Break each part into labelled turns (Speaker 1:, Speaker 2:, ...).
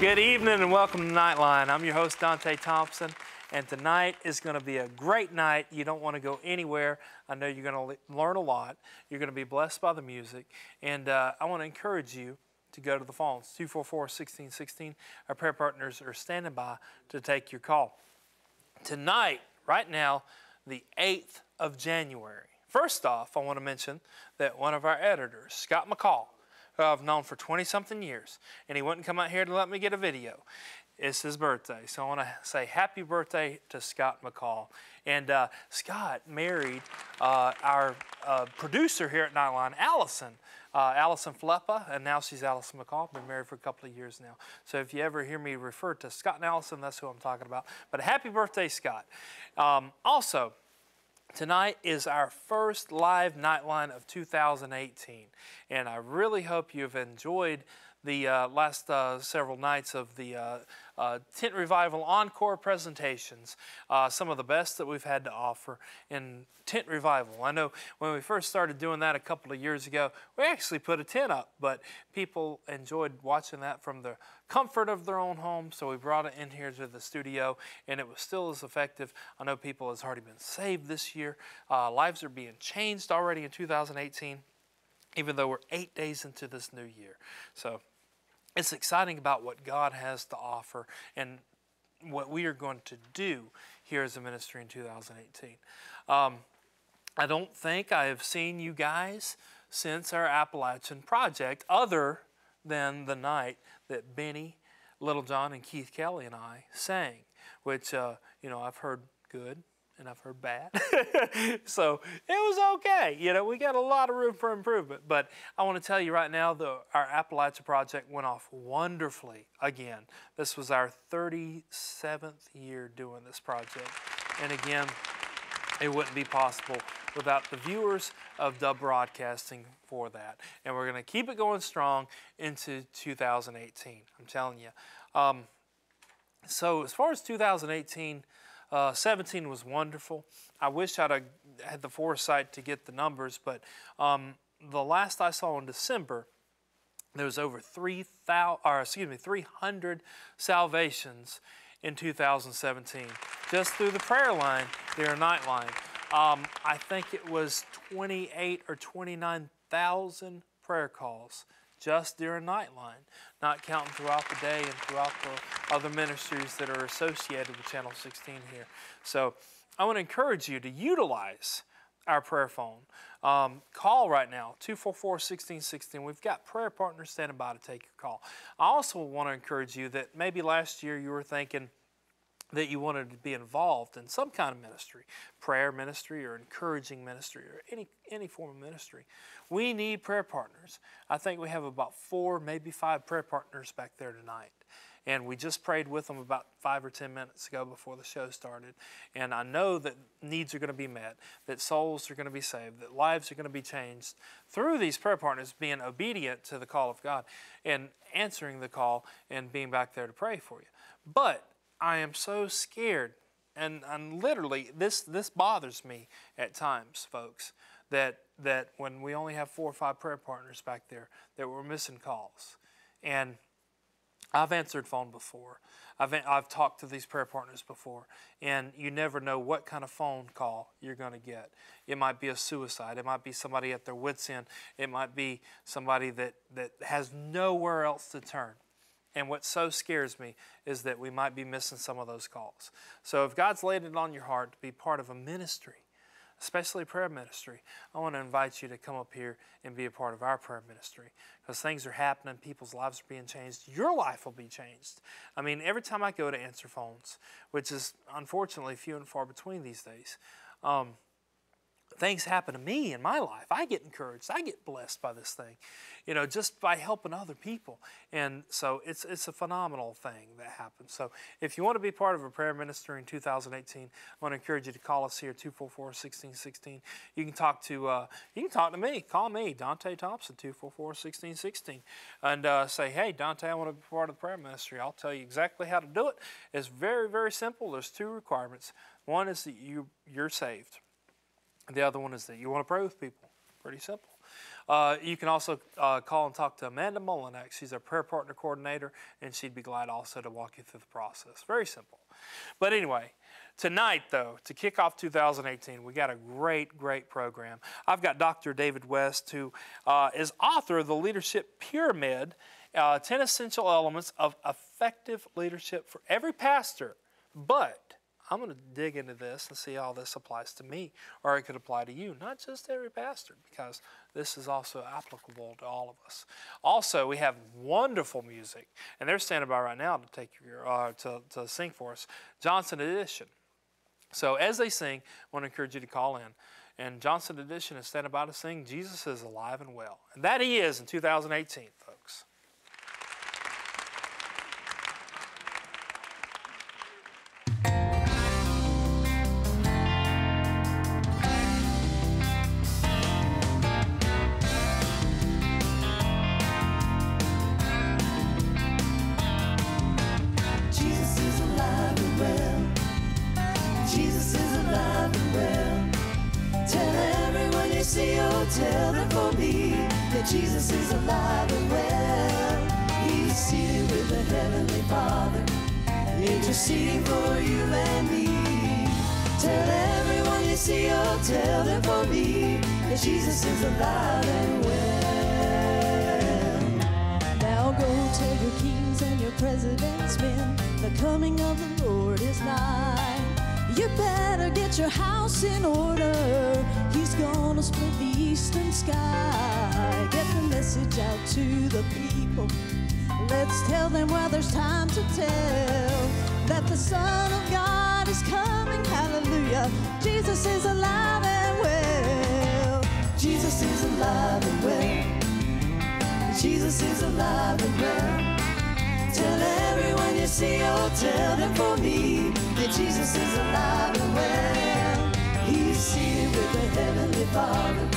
Speaker 1: Good evening and welcome to Nightline. I'm your host, Dante Thompson, and tonight is going to be a great night. You don't want to go anywhere. I know you're going to learn a lot. You're going to be blessed by the music, and I want to encourage you to go to the phones, 244-1616. Our prayer partners are standing by to take your call. Tonight, right now, the 8th of January. First off, I want to mention that one of our editors, Scott McCall, who I've known for 20-something years, and he wouldn't come out here to let me get a video. It's his birthday, so I want to say happy birthday to Scott McCall. And Scott married our producer here at Nightline, Allison. Allison Fleppa, and now she's Allison McCall. Been married for a couple of years now. So if you ever hear me refer to Scott and Allison, that's who I'm talking about. But happy birthday, Scott. Also, tonight is our first live Nightline of 2018, and I really hope you've enjoyed the last several nights of the Tent Revival Encore presentations, some of the best that we've had to offer in Tent Revival. I know when we first started doing that a couple of years ago, we actually put a tent up, but people enjoyed watching that from the comfort of their own home, so we brought it in here to the studio, and it was still as effective. I know people has already been saved this year. Lives are being changed already in 2018, even though we're 8 days into this new year. So it's exciting about what God has to offer and what we are going to do here as a ministry in 2018. I don't think I have seen you guys since our Appalachian project, other than the night that Benny, Little John, and Keith Kelly and I sang, which, I've heard good and I've heard bad. So it was okay. We got a lot of room for improvement. But I want to tell you right now, our Appalachia project went off wonderfully again. This was our 37th year doing this project. And again, it wouldn't be possible without the viewers of Dub Broadcasting for that. And we're going to keep it going strong into 2018. I'm telling you. So as far as 2018, 17 was wonderful. I wish I'd have had the foresight to get the numbers, but the last I saw in December, there was over 300 salvations in 2017, just through the prayer line, their Nightline. I think it was 28 or 29,000 prayer calls just during Nightline, not counting throughout the day and throughout the other ministries that are associated with Channel 16 here. So I want to encourage you to utilize our prayer phone. Call right now, 244-1616. We've got prayer partners standing by to take your call. I also want to encourage you that maybe last year you were thinking that you wanted to be involved in some kind of ministry, prayer ministry or encouraging ministry or any form of ministry. We need prayer partners. I think we have about 4, maybe 5 prayer partners back there tonight. And we just prayed with them about 5 or 10 minutes ago before the show started. And I know that needs are going to be met, that souls are going to be saved, that lives are going to be changed through these prayer partners being obedient to the call of God and answering the call and being back there to pray for you. But I am so scared, and literally, this bothers me at times, folks, that when we only have 4 or 5 prayer partners back there, that we're missing calls. And I've answered phone before. I've talked to these prayer partners before, and you never know what kind of phone call you're going to get. It might be a suicide. It might be somebody at their wits' end. It might be somebody that has nowhere else to turn. And what so scares me is that we might be missing some of those calls. So if God's laid it on your heart to be part of a ministry, especially prayer ministry, I want to invite you to come up here and be a part of our prayer ministry, because things are happening, people's lives are being changed. Your life will be changed. I mean, every time I go to answer phones, which is unfortunately few and far between these days, things happen to me in my life. I get encouraged. I get blessed by this thing, just by helping other people. And so it's a phenomenal thing that happens. So if you want to be part of a prayer ministry in 2018, I want to encourage you to call us here, 244-1616. You can talk to me. Call me, Dante Thompson, 244-1616, and say, hey, Dante, I want to be part of the prayer ministry. I'll tell you exactly how to do it. It's very, very simple. There's 2 requirements. One is that you're saved. The other one is that you want to pray with people. Pretty simple. You can also call and talk to Amanda Molinek. She's our prayer partner coordinator, and she'd be glad also to walk you through the process. Very simple. But anyway, tonight, though, to kick off 2018, we got a great, great program. I've got Dr. David West, who is author of the Leadership Pyramid, 10 Essential Elements of Effective Leadership for Every Pastor. But I'm going to dig into this and see how this applies to me, or it could apply to you, not just every pastor, because this is also applicable to all of us. Also, we have wonderful music, and they're standing by right now to take your to sing for us. Johnson Edition. So as they sing, I want to encourage you to call in. And Johnson Edition is standing by to sing "Jesus is Alive and Well," and that He is in 2018, folks.
Speaker 2: Tell them for me that Jesus is alive and well. He's seated with the Heavenly Father, interceding for you and me. Tell everyone you see, oh, tell them for me that Jesus is alive and well. Now go tell your kings and your presidents, men, the coming of the Lord is nigh. You better get your house in order. He's gonna split the eastern sky. Get the message out to the people. Let's tell them while there's time to tell that the Son of God is coming. Hallelujah. Jesus is alive and well. Jesus is alive and well. Jesus is alive and well. Tell everyone you see, oh, tell them for me that Jesus is alive and well. He's seated with the Heavenly Father,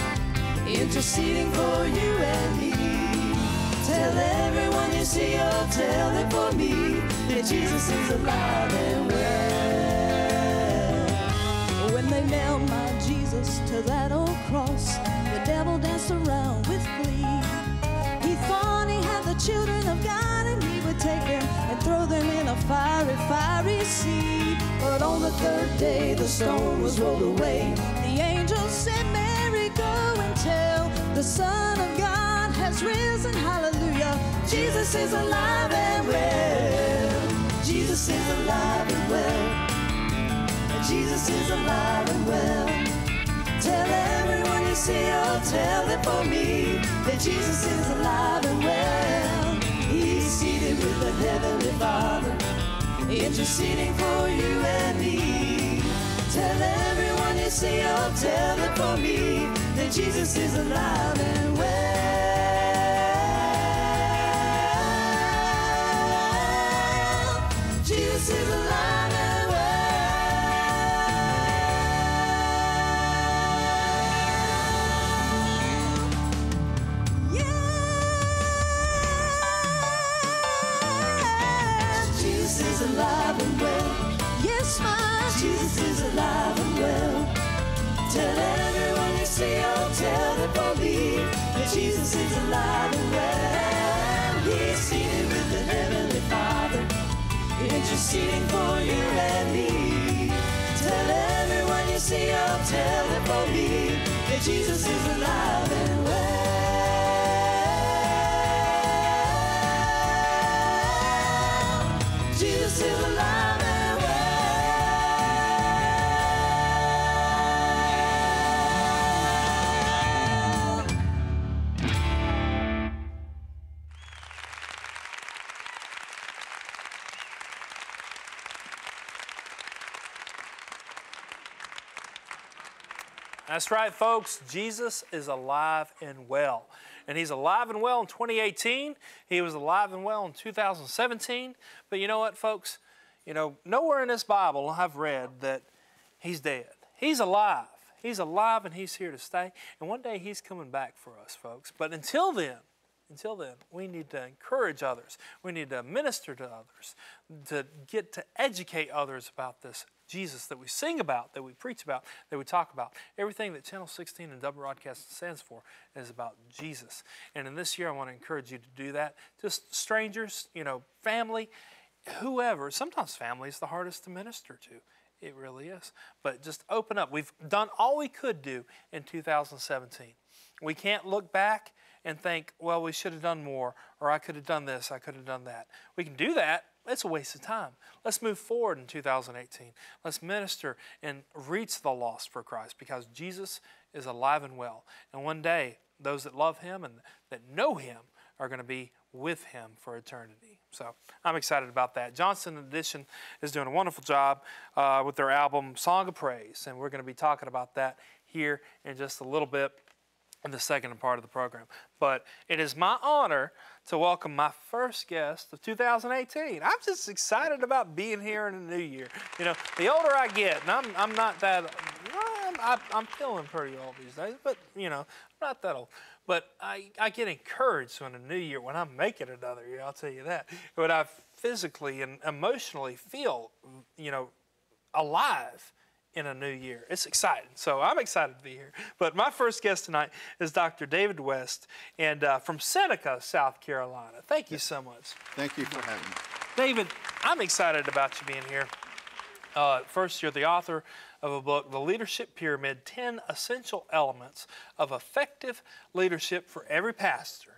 Speaker 2: interceding for you and me. Tell everyone you see, oh, tell them for me that Jesus is alive and well. When they nailed my Jesus to that old cross, the devil danced around with glee. He thought he had the children of God and he would take them and throw them in a fiery, fiery sea. But on the third day the stone was rolled away. The angel said, Mary, go and tell the Son of God has risen. Hallelujah. Jesus is alive and well. Jesus is alive and well. Jesus is alive and well. Tell everyone you see, oh, tell them for me that Jesus is alive and well. He's seated with the Heavenly Father, interceding for you and me. Tell everyone you see, oh, tell them for me that Jesus is alive and well. Jesus is alive and well. Alive and well. Yes, my Jesus is alive and well. Tell everyone you see, oh, tell them for me that Jesus is alive and well. He's seated with the Heavenly Father, interceding for you and me. Tell everyone you see, oh, tell them for me that Jesus is alive and well. Jesus is alive and well.
Speaker 1: That's right, folks. Jesus is alive and well. And He's alive and well in 2018. He was alive and well in 2017. But you know what, folks? You know, nowhere in this Bible I've read that He's dead. He's alive. He's alive and He's here to stay. And one day He's coming back for us, folks. But until then, until then, we need to encourage others. We need to minister to others, to get to educate others about this Jesus that we sing about, that we preach about, that we talk about. Everything that Channel 16 and Double Broadcast stands for is about Jesus. And in this year, I want to encourage you to do that. Just strangers, family, whoever. Sometimes family is the hardest to minister to. It really is. But just open up. We've done all we could do in 2017. We can't look back and think, well, we should have done more, or I could have done this, I could have done that. We can do that. It's a waste of time. Let's move forward in 2018. Let's minister and reach the lost for Christ, because Jesus is alive and well. And one day, those that love Him and that know Him are going to be with Him for eternity. So I'm excited about that. Johnson Edition is doing a wonderful job with their album Song of Praise, and we're going to be talking about that here in just a little bit in the second part of the program. But it is my honor to welcome my first guest of 2018. I'm just excited about being here in the new year. The older I get, and I'm not that, I'm feeling pretty old these days, but I'm not that old. But I get encouraged when a new year, when I'm making another year, I'll tell you that. When I physically and emotionally feel, alive in a new year. It's exciting. So I'm excited to be here. But my first guest tonight is Dr. David West, and from Seneca, South Carolina. Thank you so much.
Speaker 3: Thank you for having me.
Speaker 1: David, I'm excited about you being here. First, you're the author of a book, The Leadership Pyramid, 10 Essential Elements of Effective Leadership for Every Pastor.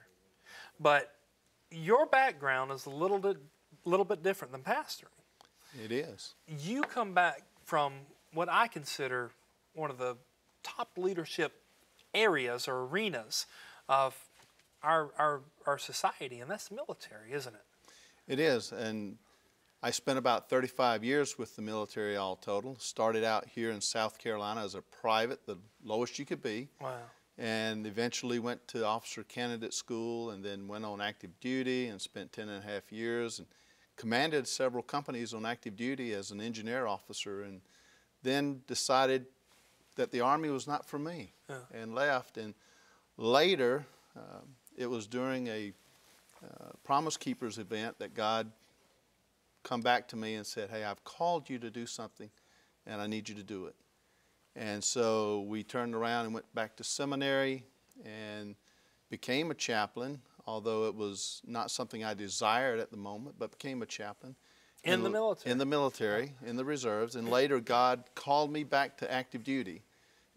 Speaker 1: But your background is a little bit different than pastoring.
Speaker 3: It is.
Speaker 1: You come back from what I consider one of the top leadership areas or arenas of our society, and that's the military, isn't it?
Speaker 3: It is, and I spent about 35 years with the military all total. Started out here in South Carolina as a private, the lowest you could be.
Speaker 1: Wow.
Speaker 3: And eventually went to officer candidate school, and then went on active duty and spent 10 and a half years and commanded several companies on active duty as an engineer officer, and then decided that the Army was not for me, and left. And later, it was during a Promise Keepers event that God come back to me and said, hey, I've called you to do something, and I need you to do it. And so we turned around and went back to seminary and became a chaplain, although it was not something I desired at the moment, but became a chaplain.
Speaker 1: In the military?
Speaker 3: In the military, in the reserves. And later, God called me back to active duty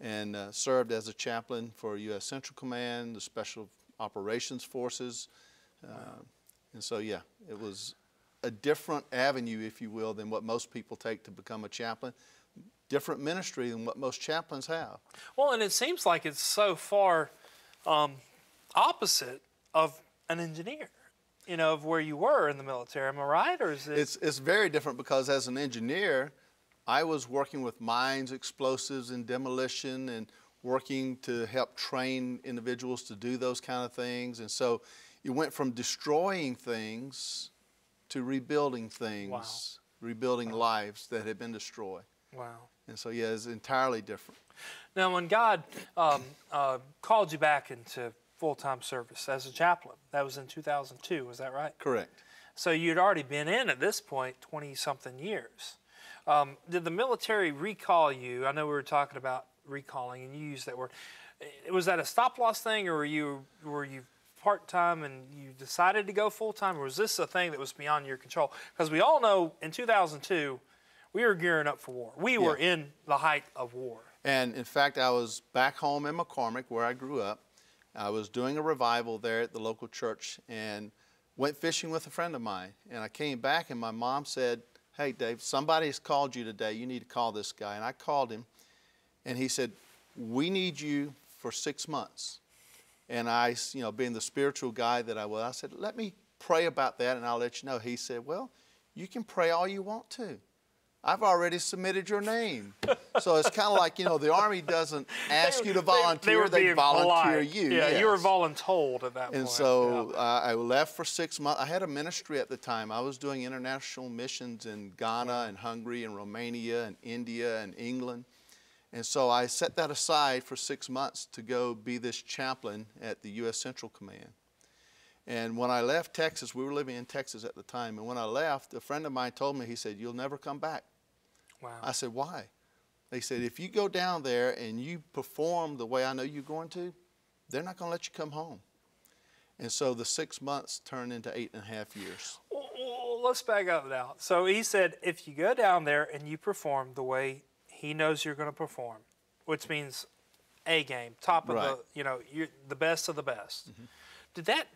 Speaker 3: and served as a chaplain for U.S. Central Command, the Special Operations Forces. And so, yeah, it was a different avenue, if you will, than what most people take to become a chaplain. Different ministry than what most chaplains have. Well,
Speaker 1: and it seems like it's so far opposite of an engineer. Of where you were in the military. Am I right? Or is it?
Speaker 3: It's very different, because as an engineer, I was working with mines, explosives, and demolition, and working to help train individuals to do those kind of things. And so you went from destroying things to rebuilding things,
Speaker 1: wow.
Speaker 3: rebuilding lives that had been destroyed.
Speaker 1: Wow.
Speaker 3: And so, yeah, it's entirely different.
Speaker 1: Now, when God called you back into full-time service as a chaplain, that was in 2002, was that right?
Speaker 3: Correct.
Speaker 1: So you'd already been in, at this point, 20-something years. Did the military recall you? I know we were talking about recalling, and you used that word. Was that a stop-loss thing, or were you part-time and you decided to go full-time, or was this a thing that was beyond your control? Because we all know in 2002, we were gearing up for war. We were in the height of war.
Speaker 3: And in fact, I was back home in McCormick, where I grew up. I was doing a revival there at the local church and went fishing with a friend of mine. And I came back and my mom said, hey, Dave, somebody's called you today. You need to call this guy. And I called him, and he said, we need you for 6 months. And I, being the spiritual guy that I was, I said, let me pray about that and I'll let you know. He said, well, you can pray all you want to. I've already submitted your name. So it's kind of like, the Army doesn't ask you to volunteer, they volunteer
Speaker 1: polite.
Speaker 3: you.
Speaker 1: Yeah,
Speaker 3: yes.
Speaker 1: You were voluntold at that point.
Speaker 3: And so I left for 6 months. I had a ministry at the time. I was doing international missions in Ghana and Hungary and Romania and India and England. And so I set that aside for 6 months to go be this chaplain at the U.S. Central Command. And when I left Texas, we were living in Texas at the time, and when I left, a friend of mine told me, he said, "You'll never come back."
Speaker 1: Wow.
Speaker 3: I said, "Why?" They said, "If you go down there and you perform the way I know you're going to, they're not going to let you come home." And so the 6 months turned into 8.5 years.
Speaker 1: Well, let's back up now. So he said, if you go down there and you perform the way he knows you're going to perform, which means A game, top of
Speaker 3: Right.
Speaker 1: you're the best of the best. Did that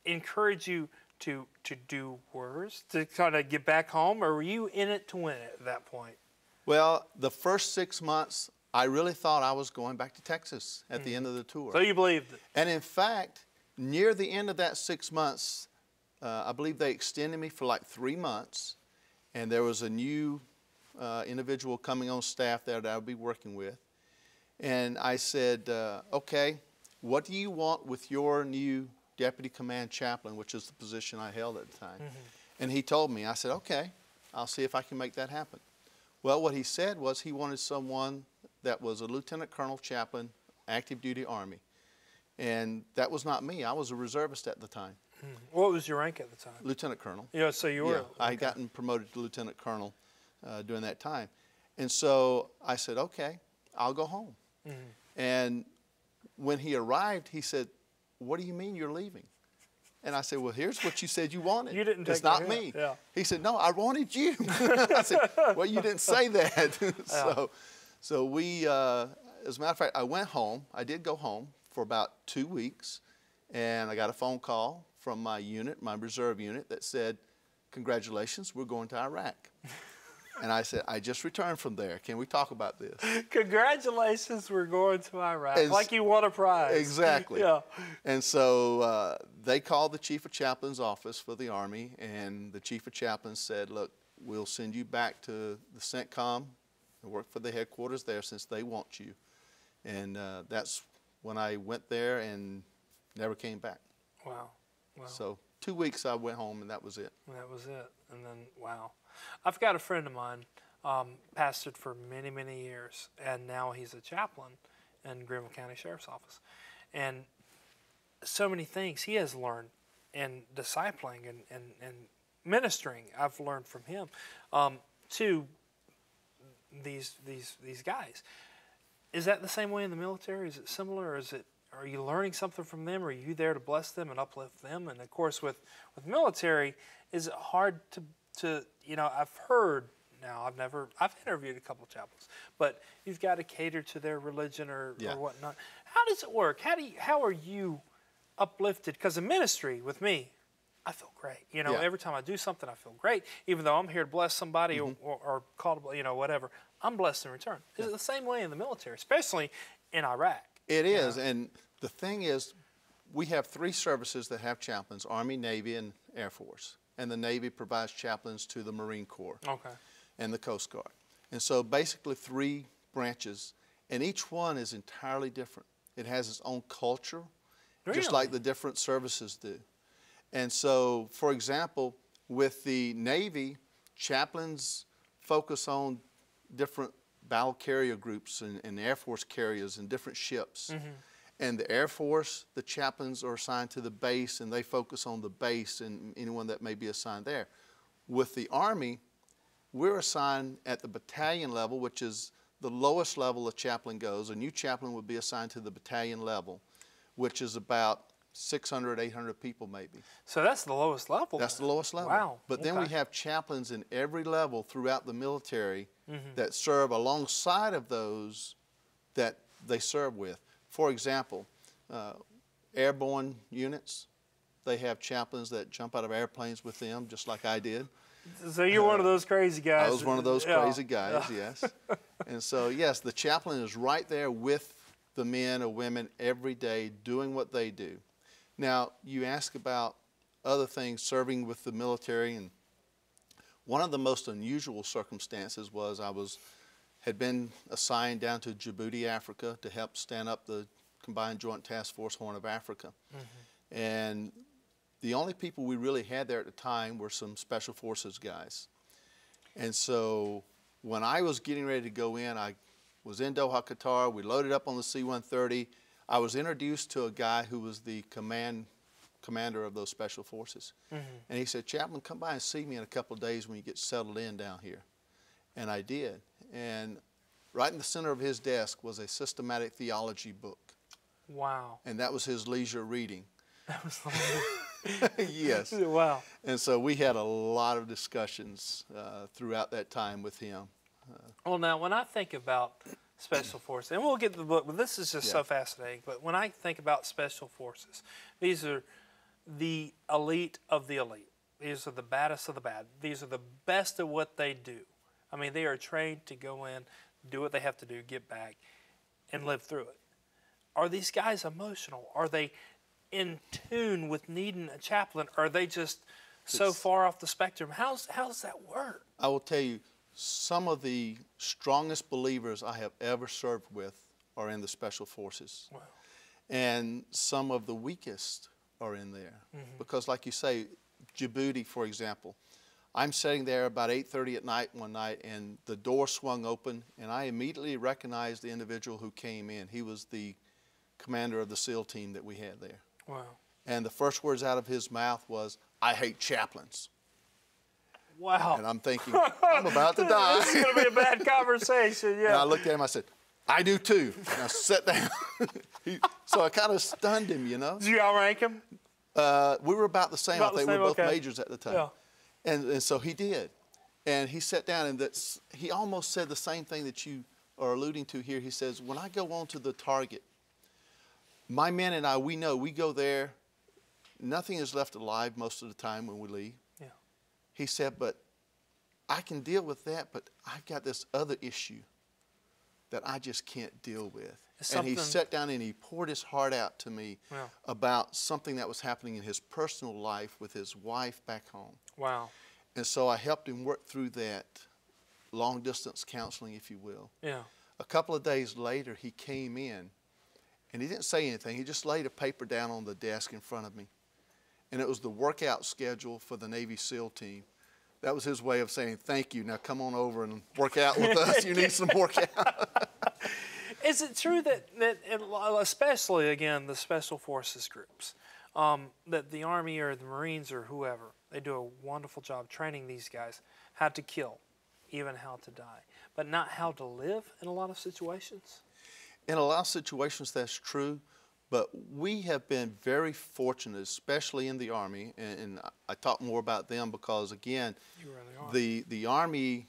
Speaker 1: encourage you to do worse, to kind of get back home, or were you in it to win it at that point?
Speaker 3: Well, the first 6 months, I really thought I was going back to Texas at the end of the tour.
Speaker 1: So you believed it.
Speaker 3: And in fact, near the end of that 6 months, I believe they extended me for like 3 months, and there was a new individual coming on staff there that I would be working with. And I said, "Okay, what do you want with your new deputy command chaplain," which is the position I held at the time. And he told me, I said, "Okay, I'll see if I can make that happen." Well, what he said was he wanted someone that was a lieutenant colonel chaplain, active duty Army. And that was not me. I was a reservist at the time,
Speaker 1: What was your rank at the time?
Speaker 3: lieutenant colonel.
Speaker 1: So you were.
Speaker 3: Yeah, I had gotten promoted to lieutenant colonel during that time. And so I said, "Okay, I'll go home." And when he arrived, he said, "What do you mean you're leaving?" And I said, "Well, here's what you said you wanted.
Speaker 1: You didn't
Speaker 3: It's
Speaker 1: take the
Speaker 3: not
Speaker 1: hint,
Speaker 3: me."
Speaker 1: yeah.
Speaker 3: He said, "No, I wanted you." I said, "Well, you didn't say that." So we, as a matter of fact, I went home. I did go home for about 2 weeks, and I got a phone call from my unit, my reserve unit, that said, "Congratulations, we're going to Iraq." And I said, "I just returned from there. Can we talk about this?"
Speaker 1: Congratulations, we're going to Iraq.
Speaker 3: It's-
Speaker 1: Like you won a prize.
Speaker 3: Exactly.
Speaker 1: Yeah.
Speaker 3: And so they called the chief of chaplain's office for the Army, and the chief of chaplains said, "Look, we'll send you back to the CENTCOM and work for the headquarters there since they want you." And that's when I went there and never came back.
Speaker 1: Wow. Wow.
Speaker 3: So 2 weeks I went home, and that was it.
Speaker 1: And that was it. And then, wow. I've got a friend of mine, pastored for many, many years, and now he's a chaplain in Greenville County Sheriff's Office. And so many things he has learned in discipling and ministering, I've learned from him, to these guys. Is that the same way in the military? Is it similar, or are you learning something from them? Are you there to bless them and uplift them? And of course, with military, is it hard to I've heard now. I've interviewed a couple of chaplains, but you've got to cater to their religion or whatnot. How does it work? How are you uplifted? Because in ministry with me, I feel great. Every time I do something, I feel great. Even though I'm here to bless somebody or call to, whatever, I'm blessed in return. Is it the same way in the military, especially in Iraq?
Speaker 3: It is, and the thing is, we have 3 services that have chaplains: Army, Navy, and Air Force. And the Navy provides chaplains to the Marine Corps and the Coast Guard. And so basically 3 branches, and each one is entirely different. It has its own culture, just like the different services do. And so, for example, with the Navy, chaplains focus on different battle carrier groups and Air Force carriers and different ships. And the Air Force, the chaplains are assigned to the base, and they focus on the base and anyone that may be assigned there. With the Army, we're assigned at the battalion level, which is the lowest level a chaplain goes. A new chaplain would be assigned to the battalion level, which is about 600, 800 people maybe.
Speaker 1: So that's the lowest level.
Speaker 3: That's the lowest level.
Speaker 1: Wow.
Speaker 3: But then we have chaplains in every level throughout the military that serve alongside of those that they serve with. For example, airborne units, they have chaplains that jump out of airplanes with them, just like I did.
Speaker 1: So you're one of those crazy guys.
Speaker 3: I was one of those crazy guys, yes. And so, yes, the chaplain is right there with the men or women every day doing what they do. Now, you ask about other things, serving with the military, and one of the most unusual circumstances was I had been assigned down to Djibouti, Africa, to help stand up the Combined Joint Task Force Horn of Africa. And the only people we really had there at the time were some Special Forces guys. And so when I was getting ready to go in, I was in Doha, Qatar. We loaded up on the C-130. I was introduced to a guy who was the command commander of those special forces. And he said, Chaplain, come by and see me in a couple of days when you get settled in down here. And I did. And right in the center of his desk was a systematic theology book.
Speaker 1: Wow.
Speaker 3: And that was his leisure reading.
Speaker 1: That was
Speaker 3: Yes.
Speaker 1: wow.
Speaker 3: And so we had a lot of discussions throughout that time with him.
Speaker 1: Well, now, when I think about Special Forces, and we'll get to the book, but this is just so fascinating. But when I think about Special Forces, these are the elite of the elite. These are the baddest of the bad. These are the best at what they do. I mean, they are trained to go in, do what they have to do, get back, and live through it. Are these guys emotional? Are they in tune with needing a chaplain? Are they just so far off the spectrum? How's that work?
Speaker 3: I will tell you, some of the strongest believers I have ever served with are in the Special Forces.
Speaker 1: Wow.
Speaker 3: And some of the weakest are in there. Because like you say, Djibouti, for example, I'm sitting there about 8:30 at night one night, and the door swung open, and I immediately recognized the individual who came in. He was the commander of the SEAL team that we had there.
Speaker 1: Wow.
Speaker 3: And the first words out of his mouth was, "I hate chaplains."
Speaker 1: Wow.
Speaker 3: And I'm thinking, I'm about to die.
Speaker 1: This is going to be a bad conversation,
Speaker 3: And
Speaker 1: yeah.
Speaker 3: I looked at him, I said, "I do too." And I sat down. So I kind of stunned him, you know.
Speaker 1: Did you outrank him?
Speaker 3: We were about the same.
Speaker 1: About
Speaker 3: I think
Speaker 1: the
Speaker 3: we
Speaker 1: same,
Speaker 3: were both
Speaker 1: okay.
Speaker 3: majors at the time.
Speaker 1: Yeah.
Speaker 3: And so he did. And he sat down, and he almost said the same thing that you are alluding to here. He says, when I go on to the target, my men and I, we know, we go there, nothing is left alive most of the time when we leave.
Speaker 1: Yeah.
Speaker 3: He said, but I can deal with that, but I've got this other issue that I just can't deal with. And he sat down and he poured his heart out to me about something that was happening in his personal life with his wife back home.
Speaker 1: Wow.
Speaker 3: And so I helped him work through that long distance counseling, if you will.
Speaker 1: Yeah.
Speaker 3: A couple of days later, he came in and he didn't say anything. He just laid a paper down on the desk in front of me. And it was the workout schedule for the Navy SEAL team. That was his way of saying, thank you. Now come on over and work out with us. You need some workout.
Speaker 1: Is it true that especially, again, the Special Forces groups, that the Army or the Marines or whoever, they do a wonderful job training these guys how to kill, even how to die, but not how to live in a lot of situations?
Speaker 3: In a lot of situations, that's true. But we have been very fortunate, especially in the Army, and I talk more about them because, again, the Army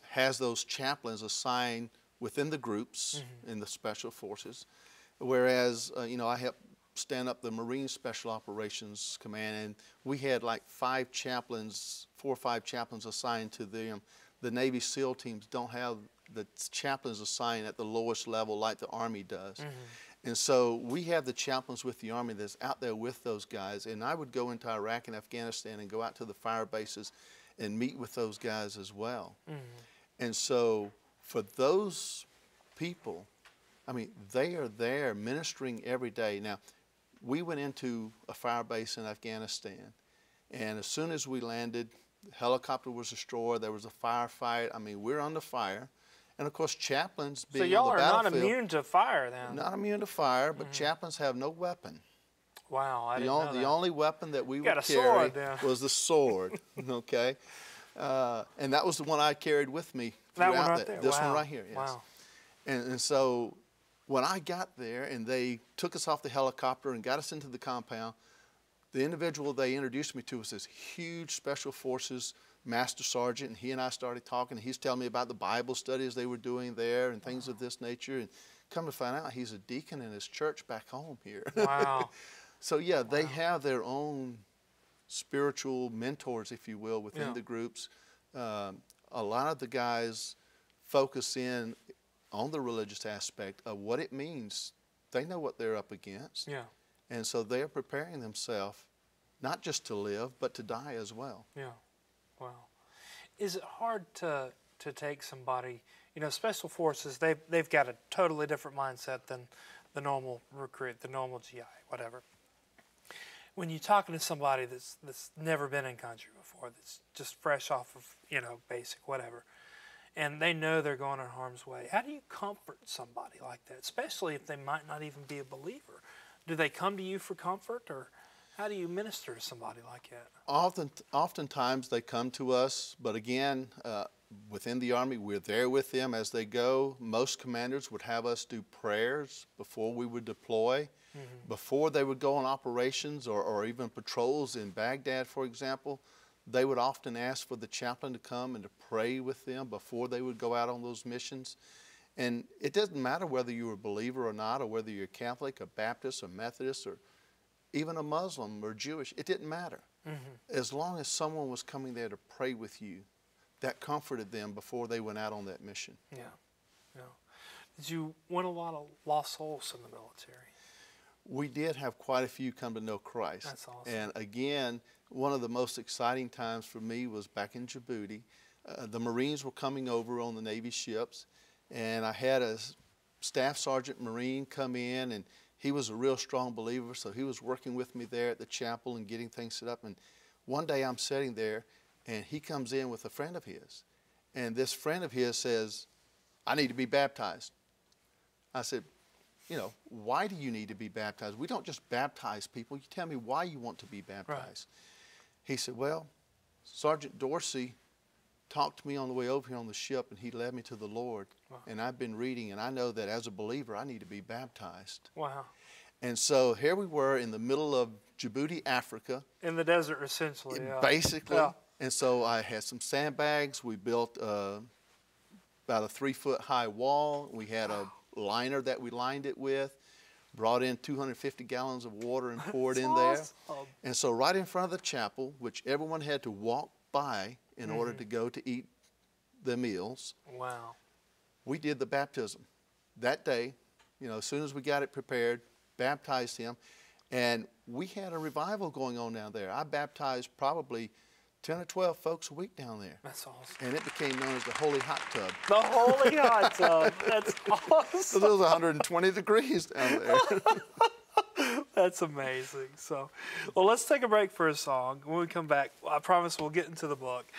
Speaker 3: has those chaplains assigned within the groups in the Special Forces, whereas, I helped stand up the Marine Special Operations Command, and we had like 4 or 5 chaplains assigned to them. The Navy SEAL teams don't have the chaplains assigned at the lowest level like the Army does. And so we have the chaplains with the Army that's out there with those guys. And I would go into Iraq and Afghanistan and go out to the fire bases and meet with those guys as well. And so for those people, I mean, they are there ministering every day. Now, we went into a fire base in Afghanistan, and as soon as we landed, the helicopter was destroyed. There was a firefight. I mean, we're under fire. And of course, chaplains being on the battlefield. So y'all are not
Speaker 1: immune to fire then?
Speaker 3: Not immune to fire, but chaplains have no weapon.
Speaker 1: Wow, I didn't know that.
Speaker 3: The only weapon that we would carry
Speaker 1: sword, yeah.
Speaker 3: was the sword, okay? And that was the one I carried with me throughout
Speaker 1: that one right there?
Speaker 3: This
Speaker 1: wow.
Speaker 3: one right here, yes.
Speaker 1: Wow.
Speaker 3: And so when I got there and they took us off the helicopter and got us into the compound, the individual they introduced me to was this huge Special Forces Master Sergeant, and he and I started talking. He's telling me about the Bible studies they were doing there and things of this nature. And come to find out, he's a deacon in his church back home here.
Speaker 1: Wow.
Speaker 3: So yeah, they have their own spiritual mentors, if you will, within the groups. A lot of the guys focus in on the religious aspect of what it means. They know what they're up against.
Speaker 1: Yeah.
Speaker 3: And so they're preparing themselves not just to live, but to die as well.
Speaker 1: Yeah. Wow. Is it hard to take somebody, Special Forces, they've got a totally different mindset than the normal recruit, the normal GI, whatever. When you're talking to somebody that's never been in country before, that's just fresh off of, basic, whatever, and they know they're going in harm's way, how do you comfort somebody like that, especially if they might not even be a believer? Do they come to you for comfort, or? How do you minister to somebody like that?
Speaker 3: Oftentimes they come to us, but again, within the Army, we're there with them as they go. Most commanders would have us do prayers before we would deploy, before they would go on operations or even patrols in Baghdad, for example. They would often ask for the chaplain to come and to pray with them before they would go out on those missions. And it doesn't matter whether you're a believer or not, or whether you're Catholic, a Baptist, a Methodist, or even a Muslim or Jewish. It didn't matter. As long as someone was coming there to pray with you, that comforted them before they went out on that mission.
Speaker 1: Yeah, yeah. Did you win a lot of lost souls in the military?
Speaker 3: We did have quite a few come to know Christ.
Speaker 1: That's awesome.
Speaker 3: And again, one of the most exciting times for me was back in Djibouti. The Marines were coming over on the Navy ships, and I had a staff sergeant Marine come in, and he was a real strong believer, so he was working with me there at the chapel and getting things set up. And one day I'm sitting there, and he comes in with a friend of his. And this friend of his says, I need to be baptized. I said, you know, why do you need to be baptized? We don't just baptize people. You tell me why you want to be baptized. Right. He said, well, Sergeant Dorsey talked to me on the way over here on the ship, and he led me to the Lord. Wow. And I've been reading, and I know that as a believer, I need to be baptized.
Speaker 1: Wow.
Speaker 3: And so here we were in the middle of Djibouti, Africa.
Speaker 1: In the desert, essentially.
Speaker 3: Basically.
Speaker 1: Yeah.
Speaker 3: And so I had some sandbags. We built about a 3-foot high wall. We had a liner that we lined it with, brought in 250 gallons of water and poured in there. Awesome. And so right in front of the chapel, which everyone had to walk by in order to go to eat the meals.
Speaker 1: Wow.
Speaker 3: We did the baptism. That day, you know, as soon as we got it prepared, baptized him, and we had a revival going on down there. I baptized probably 10 or 12 folks a week down there.
Speaker 1: That's awesome.
Speaker 3: And it became known as the Holy Hot Tub.
Speaker 1: The Holy Hot Tub. That's awesome.
Speaker 3: So it was 120 degrees down there.
Speaker 1: That's amazing. So, well, let's take a break for a song. When we come back, I promise we'll get into the book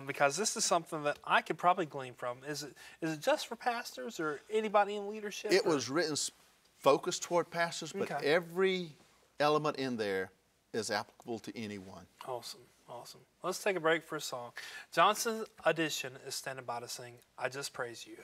Speaker 1: because this is something that I could probably glean from. Is it just for pastors or anybody in leadership?
Speaker 3: It was written focused toward pastors, but every element in there is applicable to anyone.
Speaker 1: Awesome. Awesome. Let's take a break for a song. Johnson Edition is standing by to sing I Just Praise You.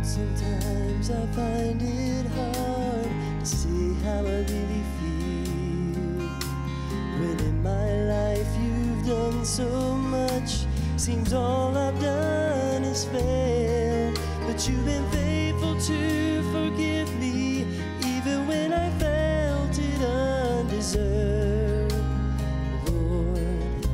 Speaker 4: Sometimes I find it hard to see how I really feel, when in my life you've done so much, seems all I've done is fail, but you've been faithful to forgive me, even when I felt it undeserved. Lord,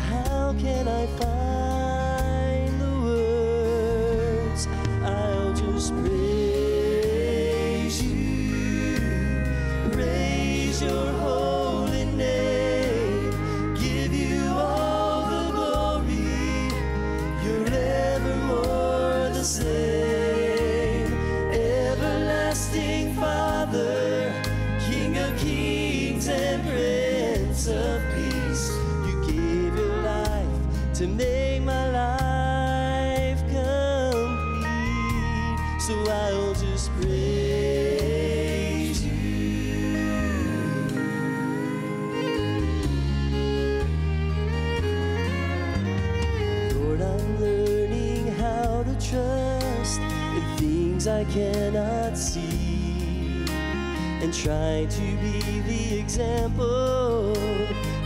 Speaker 4: how can I find the words? I'll just praise you, praise your holy name, give you all the glory, you're evermore the same, everlasting Father, King of kings and Prince of peace, you gave your life to make my life complete, so I'll just praise you. Lord, I'm learning how to trust in things I cannot see, and try to be the example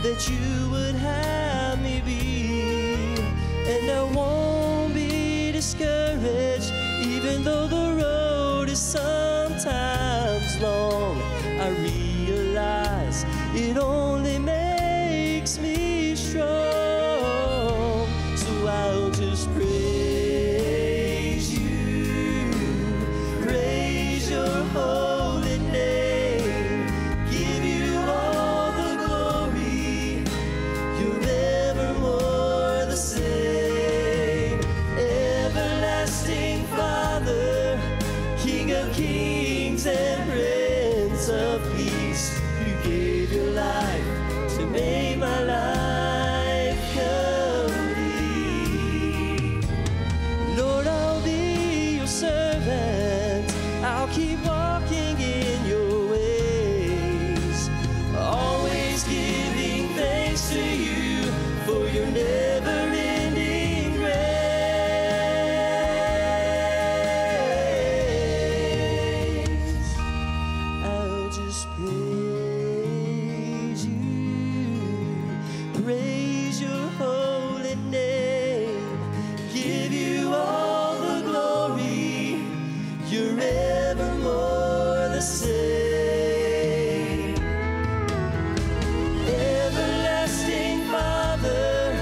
Speaker 4: that you would have me be, and I won't be discouraged even though the road is sometimes long. I realize it only makes me strong, so I'll just praise you, praise your holy name, give you all the glory, you're evermore the same, everlasting thanks to you for your never-ending grace. I'll just praise your holy name, give you all the glory. You're evermore the same. Everlasting Father,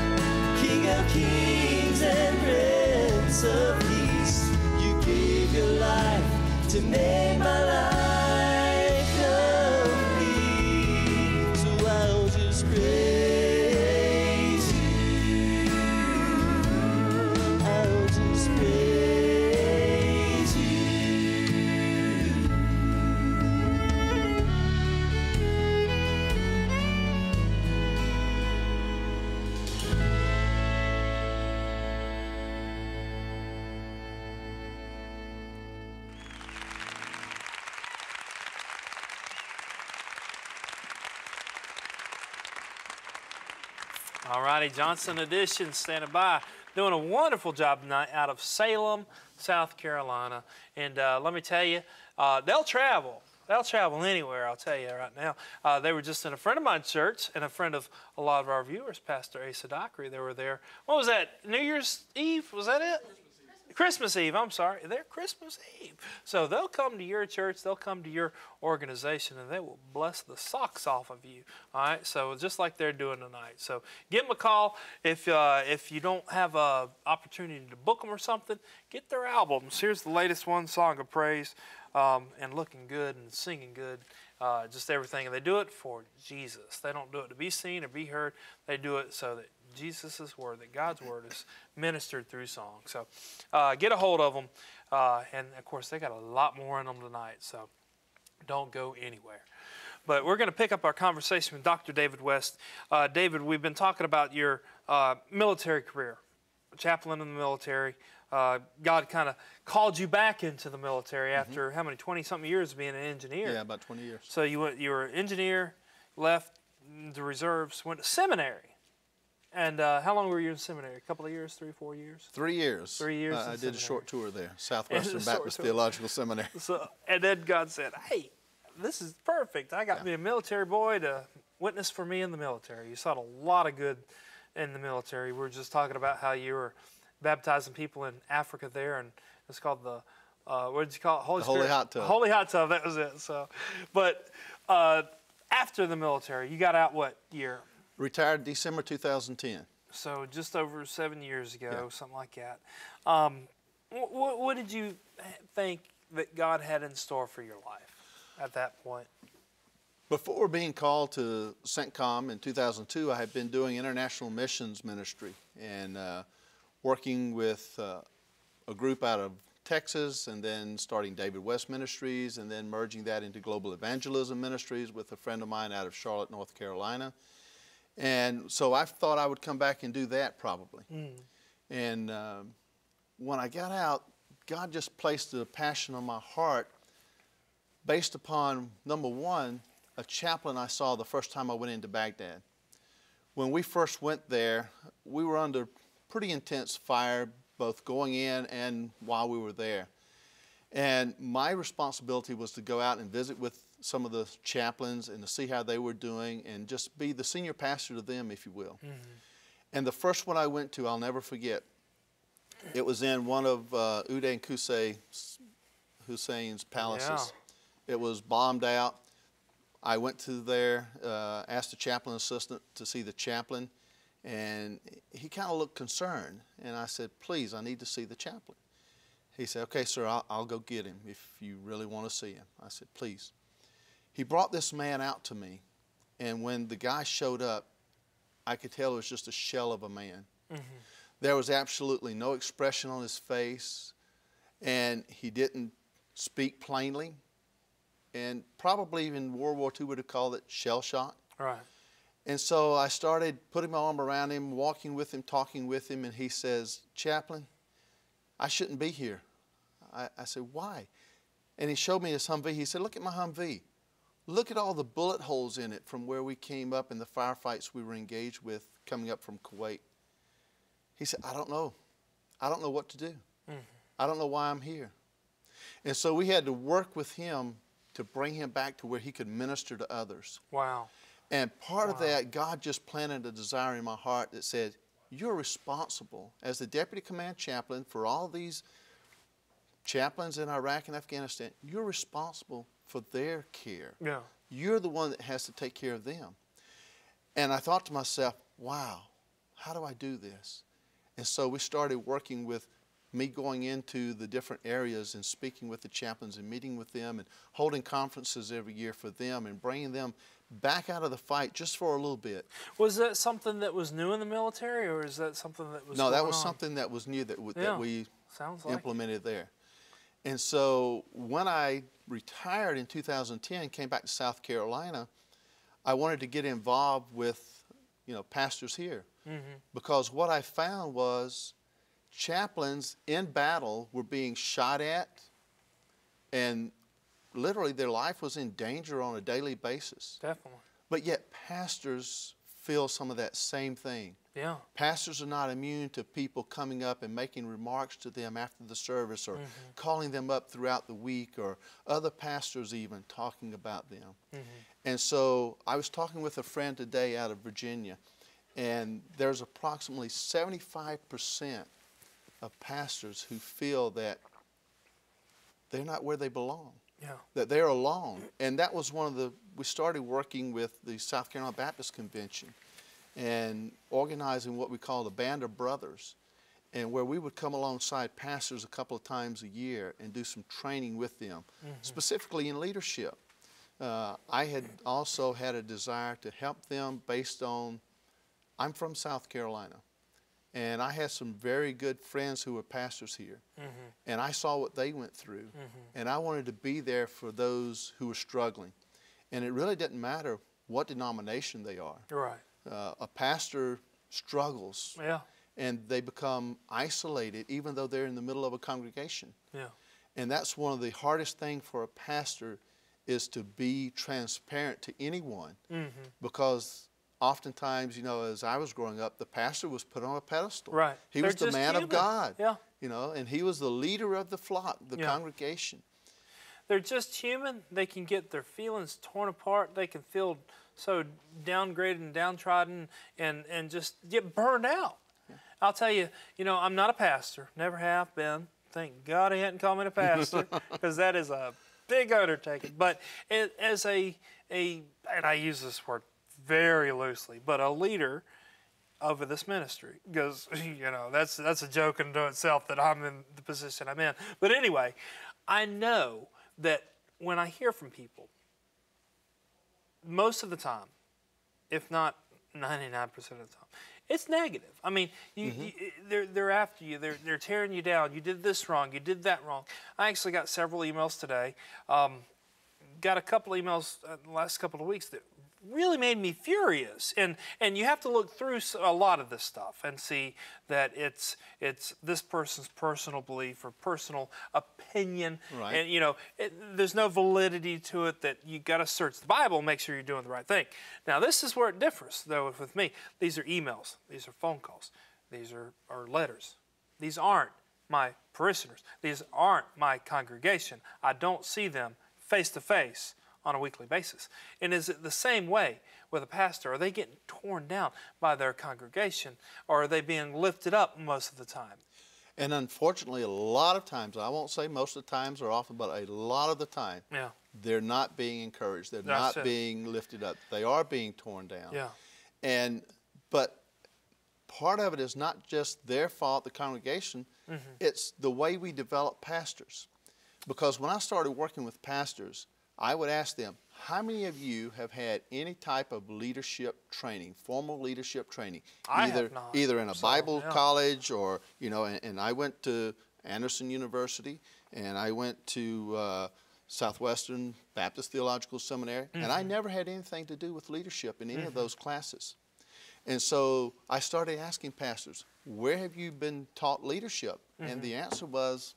Speaker 4: King of kings and Prince of peace, you gave your life to make my life complete. So I'll just praise you. I'll just praise you.
Speaker 1: All righty, Johnson Edition standing by, doing a wonderful job tonight out of Salem, South Carolina. And let me tell you, they'll travel. They'll travel anywhere, I'll tell you right now. They were just in a friend of mine's church and a friend of a lot of our viewers, Pastor Asa Dockery. They were there. What was that, New Year's Eve? Was that it? Christmas Eve, I'm sorry. They're Christmas Eve. So they'll come to your church, they'll come to your organization, and they will bless the socks off of you. All right, so just like they're doing tonight. So give them a call. If you don't have an opportunity to book them or something, get their albums. Here's the latest one, Song of Praise, and looking good and singing good. Just everything. And they do it for Jesus. They don't do it to be seen or be heard. They do it so that Jesus' word, that God's word is ministered through song. So get a hold of them. And, of course, they got a lot more in them tonight, so don't go anywhere. But we're going to pick up our conversation with Dr. David West. David, we've been talking about your military career, chaplain in the military. God kind of called you back into the military after how many, 20-something years of being an engineer?
Speaker 3: Yeah, about 20 years.
Speaker 1: So you were an engineer, left the reserves, went to seminary. And how long were you in seminary? A couple of years, 3 or 4 years?
Speaker 3: 3 years.
Speaker 1: 3 years.
Speaker 3: I did
Speaker 1: seminary.
Speaker 3: a short tour there, Southwestern
Speaker 1: short
Speaker 3: Baptist
Speaker 1: tour.
Speaker 3: Theological Seminary.
Speaker 1: So, and then God said, hey, this is perfect. I got me a military boy to witness for me in the military. You saw a lot of good in the military. We were just talking about how you were baptizing people in Africa there, and it's called the, what did you call it? Holy Spirit.
Speaker 3: Holy Hot Tub.
Speaker 1: Holy Hot Tub, that was it. So, but after the military, you got out what year?
Speaker 3: Retired December 2010.
Speaker 1: So just over 7 years ago,
Speaker 3: Yeah.
Speaker 1: something like that. What did you think that God had in store for your life at that point?
Speaker 3: Before being called to CENTCOM in 2002, I had been doing international missions ministry and working with a group out of Texas, and then starting David West Ministries, and then merging that into Global Evangelism Ministries with a friend of mine out of Charlotte, North Carolina. And so I thought I would come back and do that probably. And when I got out, God just placed a passion on my heart based upon, number one, a chaplain I saw the first time I went into Baghdad. When we first went there, we were under pretty intense fire, both going in and while we were there. And my responsibility was to go out and visit with some of the chaplains and to see how they were doing and just be the senior pastor to them, if you will. And the first one I went to, I'll never forget. It was in one of Uday and Qusay Hussein's palaces. It was bombed out. I went to there, asked the chaplain assistant to see the chaplain, and he kind of looked concerned. And I said, please, I need to see the chaplain. He said, okay, sir, I'll go get him if you really want to see him. I said, please. He brought this man out to me, and when the guy showed up, I could tell it was just a shell of a man. There was absolutely no expression on his face, and he didn't speak plainly, and probably even World War II would have called it shell shock.
Speaker 1: Right.
Speaker 3: And so I started putting my arm around him, walking with him, talking with him, and he says, Chaplain, I shouldn't be here. I said, why? And he showed me his Humvee. He said, look at my Humvee. look at all the bullet holes in it from where we came up and the firefights we were engaged with coming up from Kuwait. He said, I don't know. I don't know what to do. I don't know why I'm here. And so we had to work with him to bring him back to where he could minister to others.
Speaker 1: Wow.
Speaker 3: And part of that, God just planted a desire in my heart that said, you're responsible as the deputy command chaplain for all these chaplains in Iraq and Afghanistan. You're responsible for their care.
Speaker 1: Yeah.
Speaker 3: You're the one that has to take care of them. And I thought to myself, wow, how do I do this? And so we started working with me going into the different areas and speaking with the chaplains and meeting with them and holding conferences every year for them and bringing them back out of the fight just for a little bit.
Speaker 1: Was that something that was new in the military, or is that something that was
Speaker 3: No, that
Speaker 1: going
Speaker 3: was
Speaker 1: on?
Speaker 3: something that was new that we
Speaker 1: Sounds like
Speaker 3: implemented there. And so when I retired in 2010, came back to South Carolina, I wanted to get involved with, pastors here. Because what I found was chaplains in battle were being shot at, and literally their life was in danger on a daily basis.
Speaker 1: Definitely.
Speaker 3: But yet pastors feel some of that same thing.
Speaker 1: Yeah.
Speaker 3: Pastors are not immune to people coming up and making remarks to them after the service, or calling them up throughout the week, or other pastors even talking about them. And so I was talking with a friend today out of Virginia, and there's approximately 75% of pastors who feel that they're not where they belong.
Speaker 1: Yeah.
Speaker 3: That they're alone. And that was we started working with the South Carolina Baptist Convention and organizing what we call the Band of Brothers, and where we would come alongside pastors a couple of times a year and do some training with them, specifically in leadership. I had also had a desire to help them based on, I'm from South Carolina, and I had some very good friends who were pastors here, and I saw what they went through, and I wanted to be there for those who were struggling. And it really didn't matter what denomination they are.
Speaker 1: Right.
Speaker 3: A pastor struggles,
Speaker 1: Yeah.
Speaker 3: and they become isolated even though they're in the middle of a congregation.
Speaker 1: Yeah.
Speaker 3: And that's one of the hardest things for a pastor, is to be transparent to anyone, because oftentimes, as I was growing up, the pastor was put on a pedestal.
Speaker 1: Right.
Speaker 3: He
Speaker 1: They're
Speaker 3: was the
Speaker 1: just
Speaker 3: man of
Speaker 1: human.
Speaker 3: God.
Speaker 1: Yeah.
Speaker 3: And he was the leader of the flock, the congregation.
Speaker 1: They're just human. They can get their feelings torn apart. They can feel so downgraded and downtrodden and just get burned out. Yeah. I'll tell you, I'm not a pastor. Never have been. Thank God he hadn't called me a pastor, because that is a big undertaking. But as and I use this word very loosely, but a leader over this ministry, because that's a joke unto itself that I'm in the position I'm in. But anyway, I know that when I hear from people, most of the time, if not 99% of the time, it's negative. I mean, they're after you. They're tearing you down. You did this wrong. You did that wrong. I actually got several emails today. Got a couple emails the last couple of weeks that really made me furious. And you have to look through a lot of this stuff and see that it's this person's personal belief or personal opinion.
Speaker 3: Right.
Speaker 1: And, there's no validity to it, that you got to search the Bible and make sure you're doing the right thing. Now, this is where it differs, though, with me. These are emails. These are phone calls. These are letters. These aren't my parishioners. These aren't my congregation. I don't see them face to face on a weekly basis. And is it the same way with a pastor? Are they getting torn down by their congregation, or are they being lifted up most of the time?
Speaker 3: And unfortunately, a lot of times, I won't say most of the times or often, but a lot of the time, they're not being encouraged. They're not being lifted up. They are being torn down.
Speaker 1: Yeah.
Speaker 3: But part of it is not just their fault, the congregation. It's the way we develop pastors. Because when I started working with pastors, I would ask them, how many of you have had any type of leadership training, formal leadership training?
Speaker 1: I have not.
Speaker 3: Either in a Bible college or, and I went to Anderson University, and I went to Southwestern Baptist Theological Seminary, and I never had anything to do with leadership in any of those classes. And so I started asking pastors, where have you been taught leadership? And the answer was,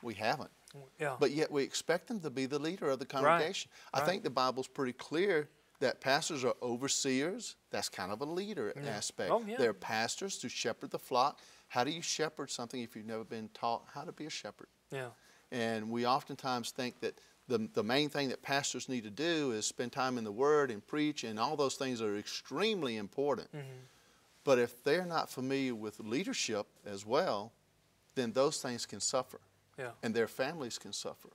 Speaker 3: we haven't.
Speaker 1: Yeah.
Speaker 3: But yet we expect them to be the leader of the congregation. I think the Bible's pretty clear that pastors are overseers. That's kind of a leader aspect.
Speaker 1: Oh, yeah.
Speaker 3: They're pastors to shepherd the flock. How do you shepherd something if you've never been taught how to be a shepherd?
Speaker 1: Yeah.
Speaker 3: And we oftentimes think that the main thing that pastors need to do is spend time in the Word and preach, and all those things are extremely important. But if they're not familiar with leadership as well, then those things can suffer.
Speaker 1: Yeah.
Speaker 3: And their families can suffer.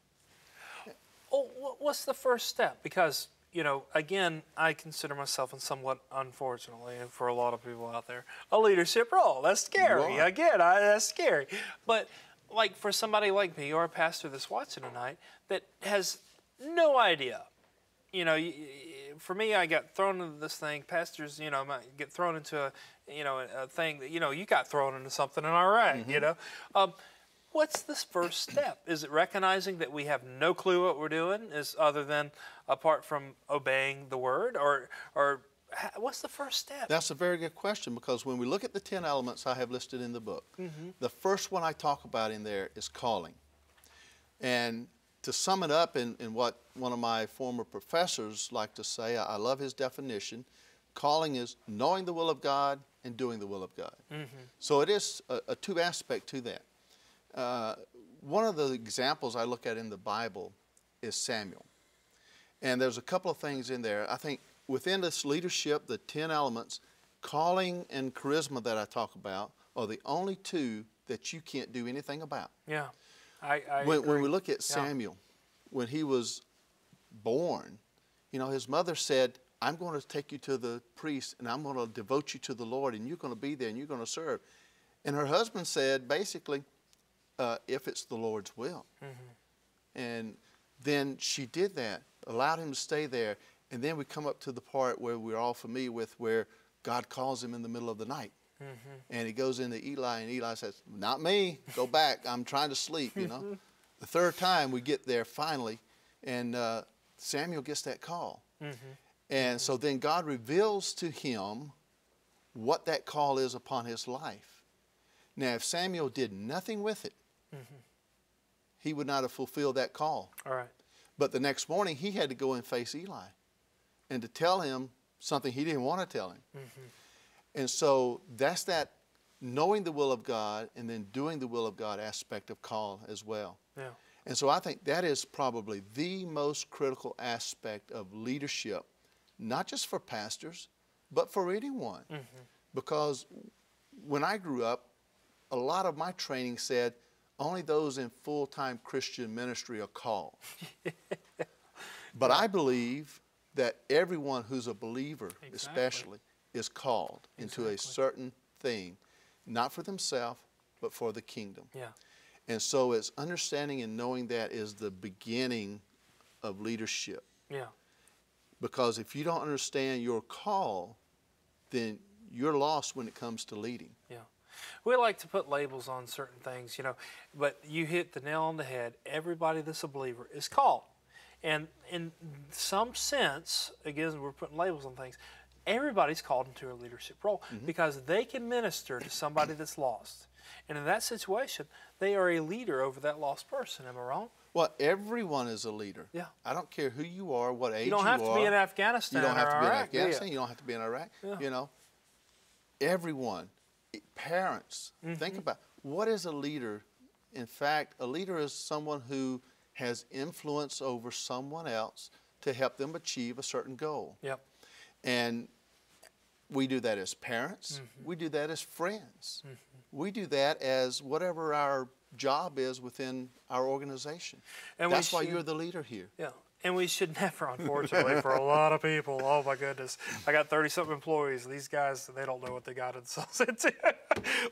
Speaker 1: Oh, what's the first step? Because, you know, again, I consider myself, and somewhat unfortunately, and for a lot of people out there, a leadership role. That's scary.
Speaker 3: You are.
Speaker 1: Again, that's scary. But like for somebody like me or a pastor that's watching tonight that has no idea, you know, for me, I got thrown into this thing. Pastors, you know, might get thrown into a thing that, you know, you got thrown into something in Iraq, you know. What's this first step? Is it recognizing that we have no clue what we're doing, other than apart from obeying the Word, or what's the first step?
Speaker 3: That's a very good question, because when we look at the 10 elements I have listed in the book, the first one I talk about in there is calling. And to sum it up in what one of my former professors like to say, I love his definition, calling is knowing the will of God and doing the will of God. So it is a two aspect to that. One of the examples I look at in the Bible is Samuel. And there's a couple of things in there. I think within this leadership, the 10 elements, calling and charisma that I talk about are the only two that you can't do anything about.
Speaker 1: Yeah, I
Speaker 3: When
Speaker 1: agree.
Speaker 3: we look at Samuel, when he was born, you know, his mother said, I'm going to take you to the priest and I'm going to devote you to the Lord, and you're going to be there and you're going to serve. And her husband said, basically, if it's the Lord's will. And then she did that, allowed him to stay there. And then we come up to the part where we're all familiar with, where God calls him in the middle of the night. And he goes into Eli, and Eli says, not me, go back, I'm trying to sleep, you know. The third time we get there finally, and Samuel gets that call. And so then God reveals to him what that call is upon his life. Now, if Samuel did nothing with it, he would not have fulfilled that call.
Speaker 1: All right.
Speaker 3: But the next morning, he had to go and face Eli and to tell him something he didn't want to tell him. And so that's that knowing the will of God and then doing the will of God aspect of call as well.
Speaker 1: Yeah.
Speaker 3: And so I think that is probably the most critical aspect of leadership, not just for pastors, but for anyone. Because when I grew up, a lot of my training said only those in full-time Christian ministry are called. But I believe that everyone who's a believer, especially, is called into a certain thing, not for themselves, but for the kingdom.
Speaker 1: Yeah.
Speaker 3: And so it's understanding and knowing that is the beginning of leadership.
Speaker 1: Yeah.
Speaker 3: Because if you don't understand your call, then you're lost when it comes to leading.
Speaker 1: Yeah. We like to put labels on certain things, you know, but you hit the nail on the head. Everybody that's a believer is called. And in some sense, again, we're putting labels on things, everybody's called into a leadership role because they can minister to somebody that's lost. And in that situation, they are a leader over that lost person. Am I wrong?
Speaker 3: Well, everyone is a leader.
Speaker 1: Yeah.
Speaker 3: I don't care who you are, what age you are.
Speaker 1: You don't have to be in Afghanistan.
Speaker 3: You don't have to be in
Speaker 1: Iraq,
Speaker 3: Afghanistan. You don't have to be in Iraq.
Speaker 1: Yeah.
Speaker 3: You know, everyone, parents, think about what is a leader. In fact, a leader is someone who has influence over someone else to help them achieve a certain goal.
Speaker 1: Yep.
Speaker 3: And we do that as parents. We do that as friends. We do that as whatever our job is within our organization.
Speaker 1: And
Speaker 3: that's why you're the leader here.
Speaker 1: Yeah. And we should never, unfortunately, for a lot of people, oh my goodness, I got 30-something employees. These guys, they don't know what they got themselves into.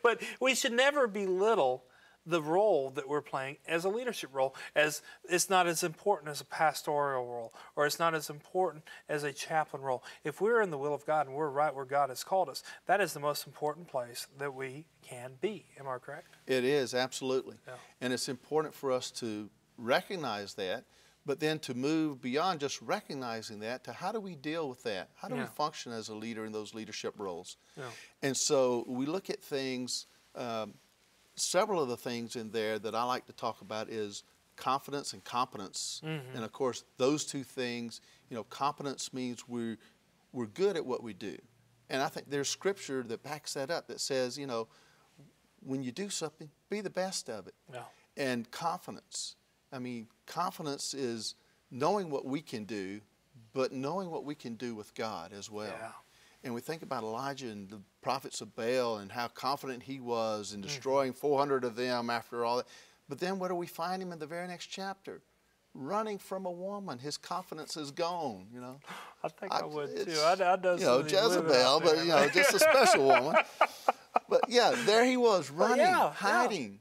Speaker 1: But we should never belittle the role that we're playing as a leadership role, as it's not as important as a pastoral role, or it's not as important as a chaplain role. If we're in the will of God and we're right where God has called us, that is the most important place that we can be. Am I correct?
Speaker 3: It is, absolutely.
Speaker 1: Yeah.
Speaker 3: And it's important for us to recognize that, but then to move beyond just recognizing that to how do we deal with that? How do we function as a leader in those leadership roles?
Speaker 1: Yeah.
Speaker 3: And so we look at things, several of the things in there that I like to talk about is confidence and competence. And of course, those two things, you know, competence means we're good at what we do. And I think there's scripture that backs that up, that says, you know, when you do something, be the best of it.
Speaker 1: Yeah.
Speaker 3: And confidence. I mean, confidence is knowing what we can do, but knowing what we can do with God as well.
Speaker 1: Yeah.
Speaker 3: And we think about Elijah and the prophets of Baal and how confident he was in destroying 400 of them after all that. But then what do we find him in the very next chapter? Running from a woman. His confidence is gone, you know.
Speaker 1: I think I would too.
Speaker 3: it's,
Speaker 1: I know
Speaker 3: you know,
Speaker 1: somebody living
Speaker 3: Jezebel,
Speaker 1: out there,
Speaker 3: but, you know, just a special woman. But yeah, there he was, running,
Speaker 1: yeah.
Speaker 3: hiding.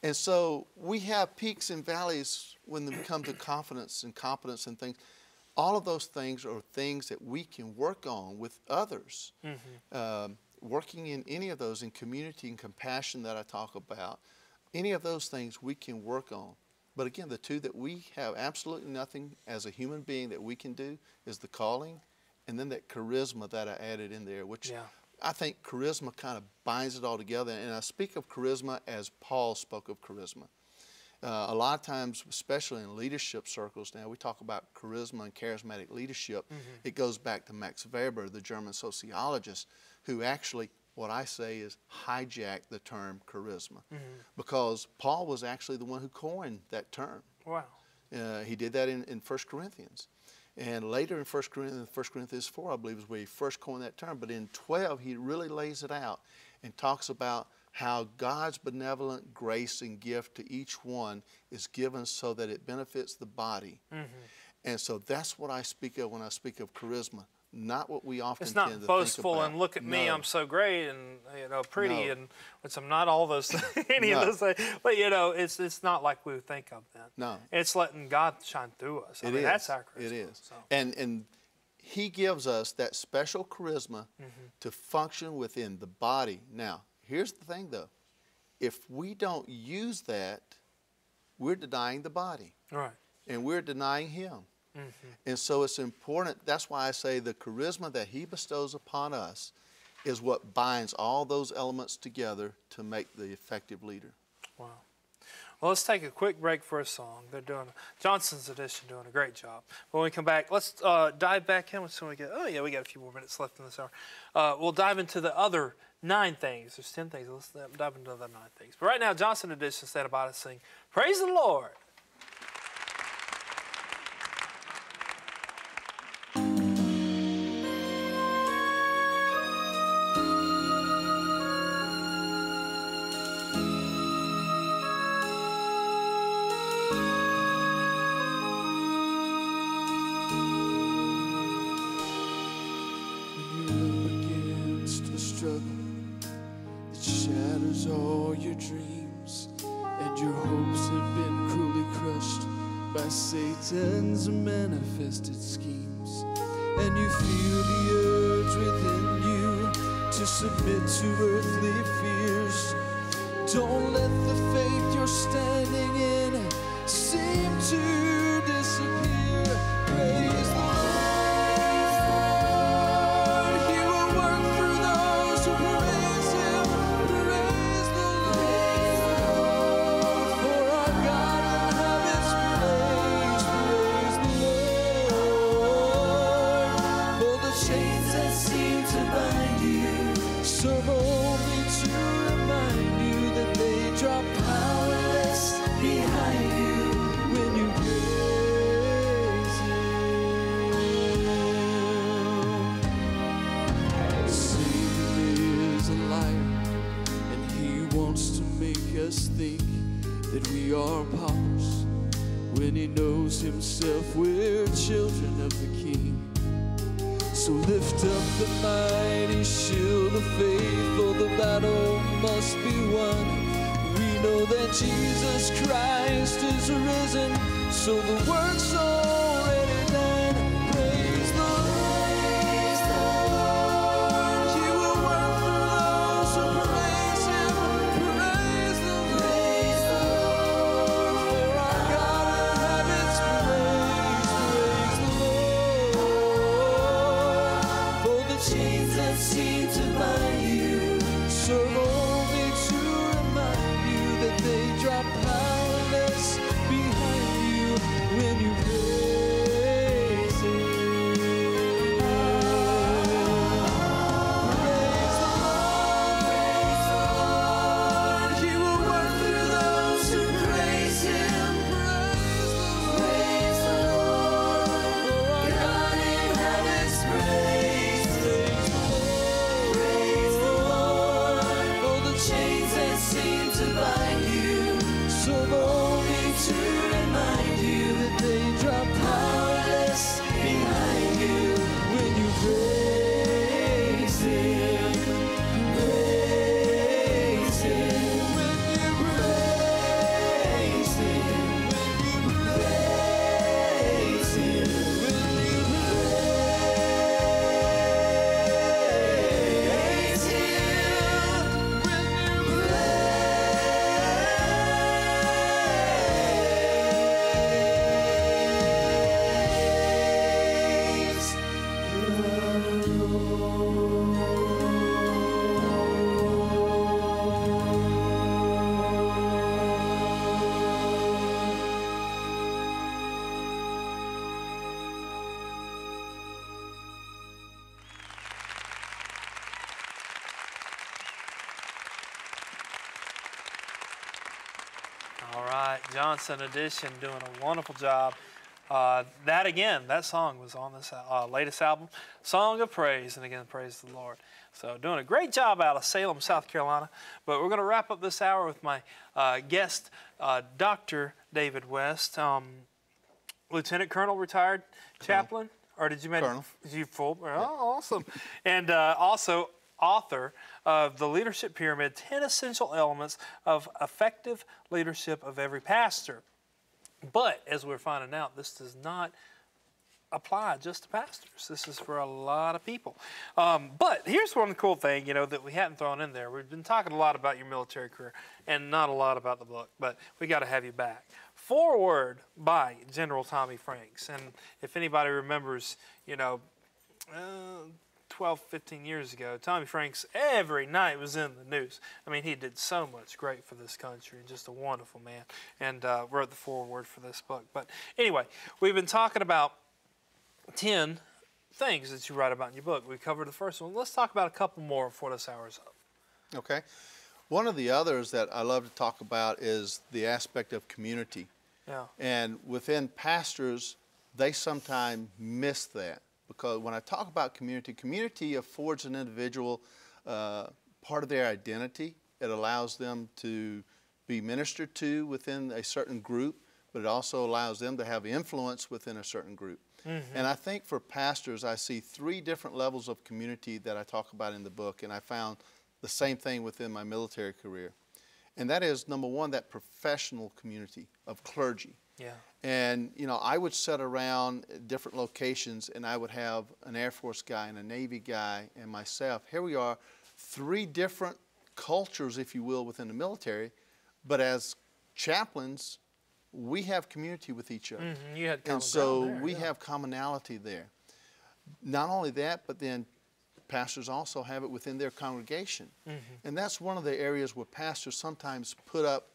Speaker 3: And so we have peaks and valleys when it comes to confidence and competence and things. All of those things are things that we can work on with others. Working in any of those, in community and compassion that I talk about, any of those things we can work on. But again, the two that we have absolutely nothing as a human being that we can do is the calling, and then that charisma that I added in there, which I think charisma kind of binds it all together. And I speak of charisma as Paul spoke of charisma. A lot of times, especially in leadership circles now, we talk about charisma and charismatic leadership. It goes back to Max Weber, the German sociologist, who actually, what I say is, hijacked the term charisma. Because Paul was actually the one who coined that term.
Speaker 1: Wow.
Speaker 3: He did that in 1 Corinthians. And later in 1 Corinthians 4, I believe, is where he first coined that term. But in 12, he really lays it out and talks about how God's benevolent grace and gift to each one is given so that it benefits the body. And so that's what I speak of when I speak of charisma, not what we often
Speaker 1: It's
Speaker 3: tend
Speaker 1: not
Speaker 3: to
Speaker 1: boastful
Speaker 3: think about.
Speaker 1: and look at me,
Speaker 3: No.
Speaker 1: I'm so great and, you know, pretty,
Speaker 3: No.
Speaker 1: and which I'm not all those any
Speaker 3: No.
Speaker 1: of those things. But you know, it's not like we would think of that.
Speaker 3: No.
Speaker 1: It's letting God shine through us. I mean, that's our charisma.
Speaker 3: It is.
Speaker 1: So.
Speaker 3: And he gives us that special charisma to function within the body. Now, here's the thing though. If we don't use that, we're denying the body.
Speaker 1: Right.
Speaker 3: And we're denying him. And so it's important. That's why I say the charisma that he bestows upon us is what binds all those elements together to make the effective leader.
Speaker 1: Wow. Well, let's take a quick break for a song. They're doing, Johnson's Edition doing a great job. When we come back, let's dive back in when we get, oh yeah, we got a few more minutes left in this hour. We'll dive into the other 9 things. There's 10 things. Let's dive into the 9 things. But right now, Johnson Edition said about us sing, Praise the Lord.
Speaker 5: Shatters all your dreams, and your hopes have been cruelly crushed by Satan's manifested schemes. And you feel the urge within you to submit to earthly fears. Don't let the faith you're standing in seem to disappear. Praise the Lord. He will work through those who praise Him. Praise the Lord. For our God inhabits praise. Praise the Lord. For the chains that seem to bind you serve only to remind you that they drop powerless behind you when you praise Him. Satan is a liar, and he wants to make us think that we are paupers when he knows himself we're children of the King. So lift up the mighty shield of faith, for the battle must be won. We know that Jesus Christ is risen, so the work's already done. Praise the Lord. He will work through those who praise Him. Praise the Lord. For our God inhabits praise. Praise the Lord. For the chains that seem to bind you serve only to remind you that they drop powerless behind
Speaker 1: tonight. Johnson Edition doing a wonderful job. That song was on this latest album, Song of Praise, and again, praise the Lord. So doing a great job out of Salem, South Carolina. But we're going to wrap up this hour with my guest, Dr. David West, Lieutenant Colonel, retired chaplain, or did you make
Speaker 3: Colonel?
Speaker 1: You full? Oh, awesome! And also author of The Leadership Pyramid: 10 Essential Elements of Effective Leadership of Every Pastor. But as we're finding out, this does not apply just to pastors. This is for a lot of people. But here's one cool thing, that we hadn't thrown in there. We've been talking a lot about your military career and not a lot about the book, but we got to have you back. Foreword by General Tommy Franks. And if anybody remembers, 12, 15 years ago, Tommy Franks every night was in the news. I mean, he did so much great for this country, and just a wonderful man, and wrote the foreword for this book. But anyway, we've been talking about 10 things that you write about in your book. We covered the first one. Let's talk about a couple more before this hour's up.
Speaker 3: Okay. One of the others that I love to talk about is the aspect of community.
Speaker 1: Yeah.
Speaker 3: And within pastors, they sometimes miss that. Because when I talk about community, community affords an individual part of their identity. It allows them to be ministered to within a certain group, but it also allows them to have influence within a certain group. Mm-hmm. And I think for pastors, I see 3 different levels of community that I talk about in the book, and I found the same thing within my military career. And that is, number one, that professional community of clergy.
Speaker 1: Yeah.
Speaker 3: And, I would sit around at different locations, and I would have an Air Force guy and a Navy guy and myself. Here we are, 3 different cultures, if you will, within the military, but as chaplains, we have community with each other.
Speaker 1: Mm-hmm. You had common
Speaker 3: and so
Speaker 1: ground there,
Speaker 3: we have commonality there. Not only that, but then pastors also have it within their congregation. Mm-hmm. And that's one of the areas where pastors sometimes put up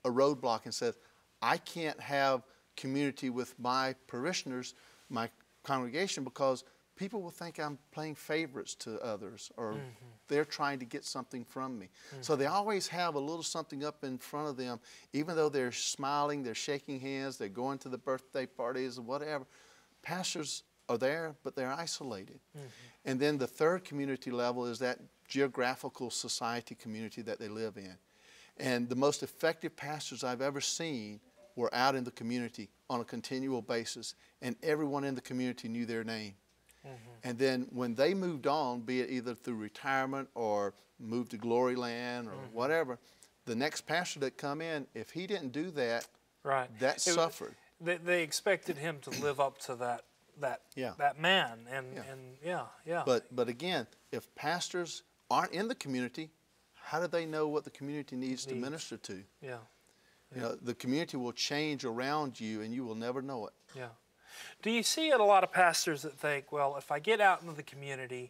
Speaker 3: a roadblock and says, I can't have community with my parishioners, my congregation, because people will think I'm playing favorites to others, or they're trying to get something from me. So they always have a little something up in front of them, even though they're smiling, they're shaking hands, they're going to the birthday parties or whatever. Pastors are there, but they're isolated. And then the third community level is that geographical society community that they live in. And the most effective pastors I've ever seen were out in the community on a continual basis, and everyone in the community knew their name. And then when they moved on, be it either through retirement or moved to Glory Land or whatever, the next pastor that come in, if he didn't do that, that suffered.
Speaker 1: They expected him to live up to that man, and yeah.
Speaker 3: But again, if pastors aren't in the community, how do they know what the community needs to minister to?
Speaker 1: Yeah.
Speaker 3: The community will change around you, and you will never know it.
Speaker 1: Yeah. Do you see a lot of pastors that think, well, if I get out into the community,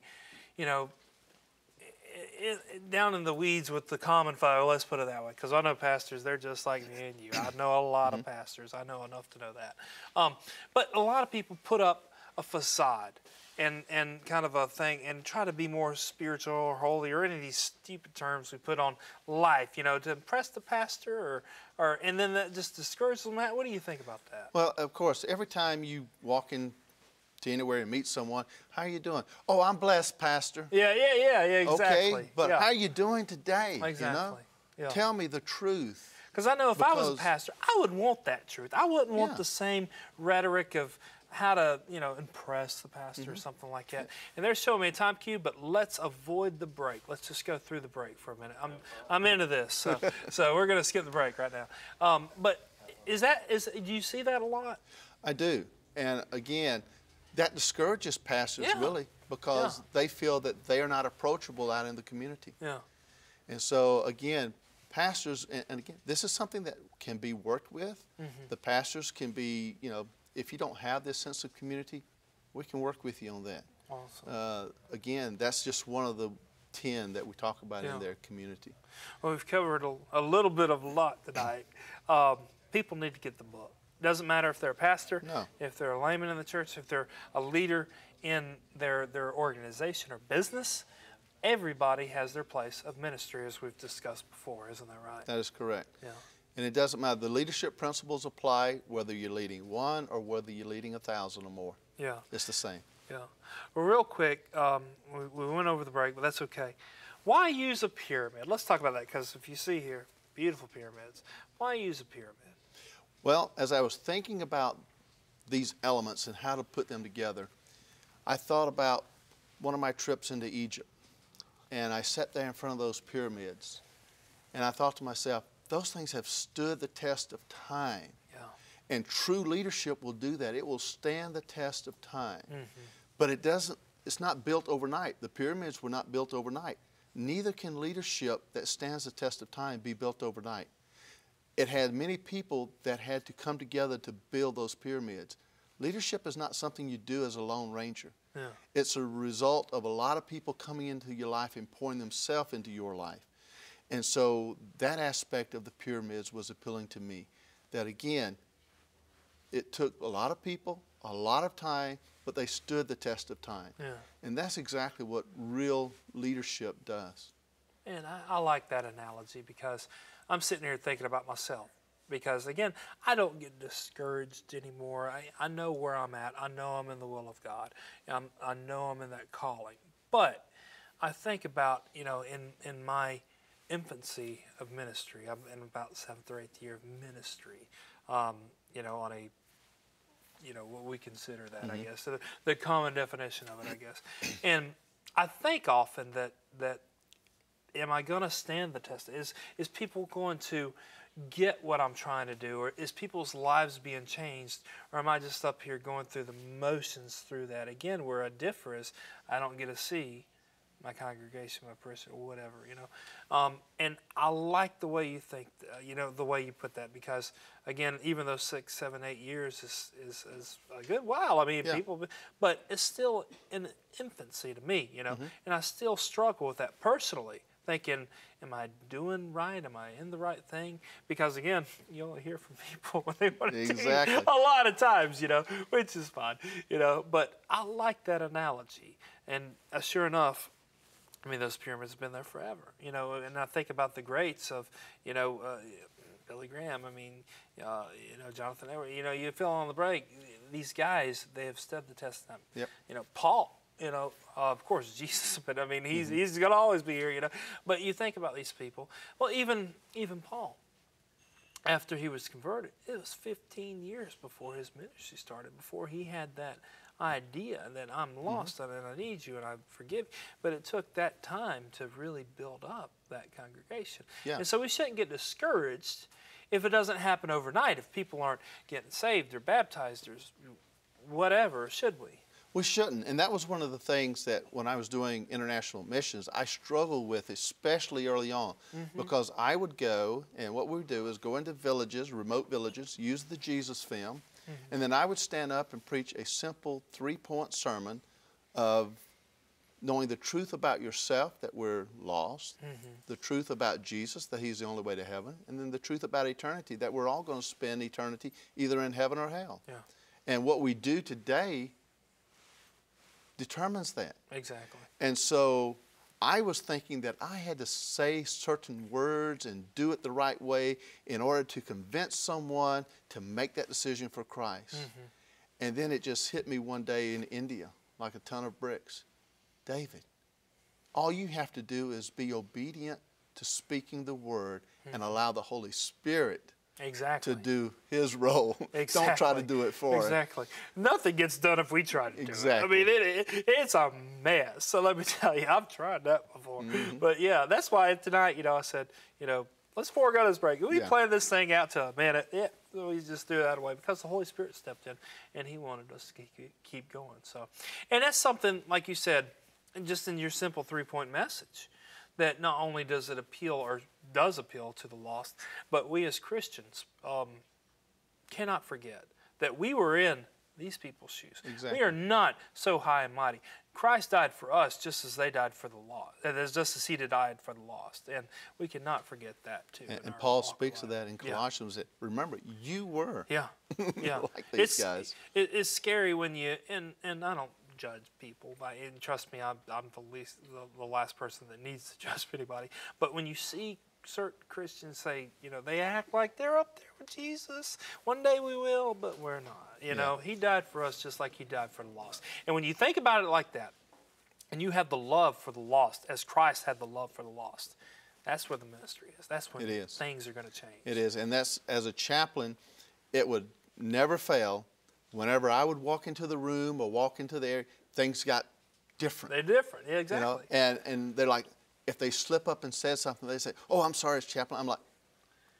Speaker 1: down in the weeds with the common foe, let's put it that way, because I know pastors, they're just like me and you. I know a lot of pastors. I know enough to know that. But a lot of people put up a facade and kind of a thing and try to be more spiritual or holy, or any of these stupid terms we put on life, to impress the pastor, and then that just discourages them. What do you think about that?
Speaker 3: Well, of course, every time you walk in to anywhere and meet someone, how are you doing? Oh, I'm blessed, Pastor.
Speaker 1: Yeah, exactly.
Speaker 3: Okay, but how are you doing today?
Speaker 1: Exactly. Yeah.
Speaker 3: Tell me the truth.
Speaker 1: Because I know if I was a pastor, I would want that truth. I wouldn't want the same rhetoric of how to, impress the pastor or something like that. And they're showing me a time cue, but let's avoid the break. Let's just go through the break for a minute. I'm into this, so we're going to skip the break right now. But do you see that a lot?
Speaker 3: I do, and again, that discourages pastors really, because they feel that they are not approachable out in the community.
Speaker 1: Yeah.
Speaker 3: And so again, pastors, and again, this is something that can be worked with. The pastors can be, if you don't have this sense of community, we can work with you on that.
Speaker 1: Awesome.
Speaker 3: Again, that's just one of the 10 that we talk about in their community.
Speaker 1: Well, we've covered a little bit of a lot tonight. People need to get the book. Doesn't matter if they're a pastor, if they're a layman in the church, if they're a leader in their organization or business. Everybody has their place of ministry, as we've discussed before. Isn't that right?
Speaker 3: That is correct.
Speaker 1: Yeah.
Speaker 3: And it doesn't matter. The leadership principles apply whether you're leading one or whether you're leading 1,000 or more.
Speaker 1: Yeah.
Speaker 3: It's the same.
Speaker 1: Yeah. Well, real quick, we went over the break, but that's okay. Why use a pyramid? Let's talk about that, because if you see here, beautiful pyramids. Why use a pyramid?
Speaker 3: Well, as I was thinking about these elements and how to put them together, I thought about one of my trips into Egypt. And I sat there in front of those pyramids. And I thought to myself, those things have stood the test of time.
Speaker 1: Yeah.
Speaker 3: And true leadership will do that. It will stand the test of time. But it's not built overnight. The pyramids were not built overnight. Neither can leadership that stands the test of time be built overnight. It had many people that had to come together to build those pyramids. Leadership is not something you do as a lone ranger.
Speaker 1: Yeah.
Speaker 3: It's a result of a lot of people coming into your life and pouring themselves into your life. And so that aspect of the pyramids was appealing to me. That again, it took a lot of people, a lot of time, but they stood the test of time.
Speaker 1: Yeah.
Speaker 3: And that's exactly what real leadership does.
Speaker 1: And I like that analogy, because I'm sitting here thinking about myself. Because again, I don't get discouraged anymore. I know where I'm at. I know I'm in the will of God. I know I'm in that calling. But I think about, in my infancy of ministry, I'm in about 7th or 8th year of ministry, on a, what we consider that, I guess, the common definition of it, I guess. And I think often that am I going to stand the test? Is people going to get what I'm trying to do, or is people's lives being changed, or am I just up here going through the motions through that? Again, where I differ is I don't get to see my congregation, my person, or whatever, and I like the way you think, the way you put that, because again, even though 6, 7, 8 years is a good while, I mean,
Speaker 3: Yeah.
Speaker 1: people, but it's still in infancy to me, and I still struggle with that personally, thinking, am I doing right? Am I in the right thing? Because again, you'll hear from people when they want to
Speaker 3: Exactly.
Speaker 1: a lot of times, which is fine, but I like that analogy. And sure enough, I mean, those pyramids have been there forever, and I think about the greats of, Billy Graham, I mean, Jonathan Edwards, you fill on the break, these guys, they have stood the test of time.
Speaker 3: Yep.
Speaker 1: Paul, of course, Jesus, but I mean, he's going to always be here, But you think about these people. Well, even Paul, after he was converted, it was 15 years before his ministry started, before he had that idea that I'm lost and I need you and I forgive you. But it took that time to really build up that congregation.
Speaker 3: Yeah.
Speaker 1: And so we shouldn't get discouraged if it doesn't happen overnight, if people aren't getting saved or baptized or whatever, should we?
Speaker 3: We shouldn't. And that was one of the things that when I was doing international missions, I struggled with, especially early on, because I would go, and what we would do is go into villages, remote villages, use the Jesus film, and then I would stand up and preach a simple 3-point sermon of knowing the truth about yourself, that we're lost, the truth about Jesus, that he's the only way to heaven, and then the truth about eternity, that we're all going to spend eternity either in heaven or hell.
Speaker 1: Yeah.
Speaker 3: And what we do today determines that.
Speaker 1: Exactly.
Speaker 3: And so I was thinking that I had to say certain words and do it the right way in order to convince someone to make that decision for Christ. And then it just hit me one day in India like a ton of bricks. David, all you have to do is be obedient to speaking the word and allow the Holy Spirit
Speaker 1: Exactly.
Speaker 3: to do his role.
Speaker 1: Exactly.
Speaker 3: Don't try to do it for him.
Speaker 1: Exactly. Nothing gets done if we try to do
Speaker 3: Exactly.
Speaker 1: it. I mean, it's a mess. So let me tell you, I've tried that before. But yeah, that's why tonight, I said, let's forego this break. We planned this thing out to a minute. Yeah, we just threw it out of the way because the Holy Spirit stepped in and he wanted us to keep going. So, and that's something, like you said, just in your simple 3-point message, that not only does it appeal or does appeal to the lost, but we as Christians cannot forget that we were in these people's shoes.
Speaker 3: Exactly.
Speaker 1: We are not so high and mighty. Christ died for us just as they died for the lost, just as he died for the lost. And we cannot forget that too.
Speaker 3: And Paul speaks of that in Colossians, that remember, you were
Speaker 1: yeah.
Speaker 3: like these guys.
Speaker 1: It's scary when you, and I don't judge people, and trust me, I'm the last person that needs to judge anybody. But when you see certain Christians say, you know, they act like they're up there with Jesus. One day we will, but we're not. You know, he died for us just like he died for the lost. And when you think about it like that, and you have the love for the lost as Christ had the love for the lost, that's where the ministry is. That's when things are going to change.
Speaker 3: It is. And that's, as a chaplain, it would never fail. Whenever I would walk into the room or walk into the area, things got different.
Speaker 1: They're different. Yeah, exactly.
Speaker 3: You know? And they're like, if they slip up and said something, they say, "Oh, I'm sorry, it's chaplain." I'm like,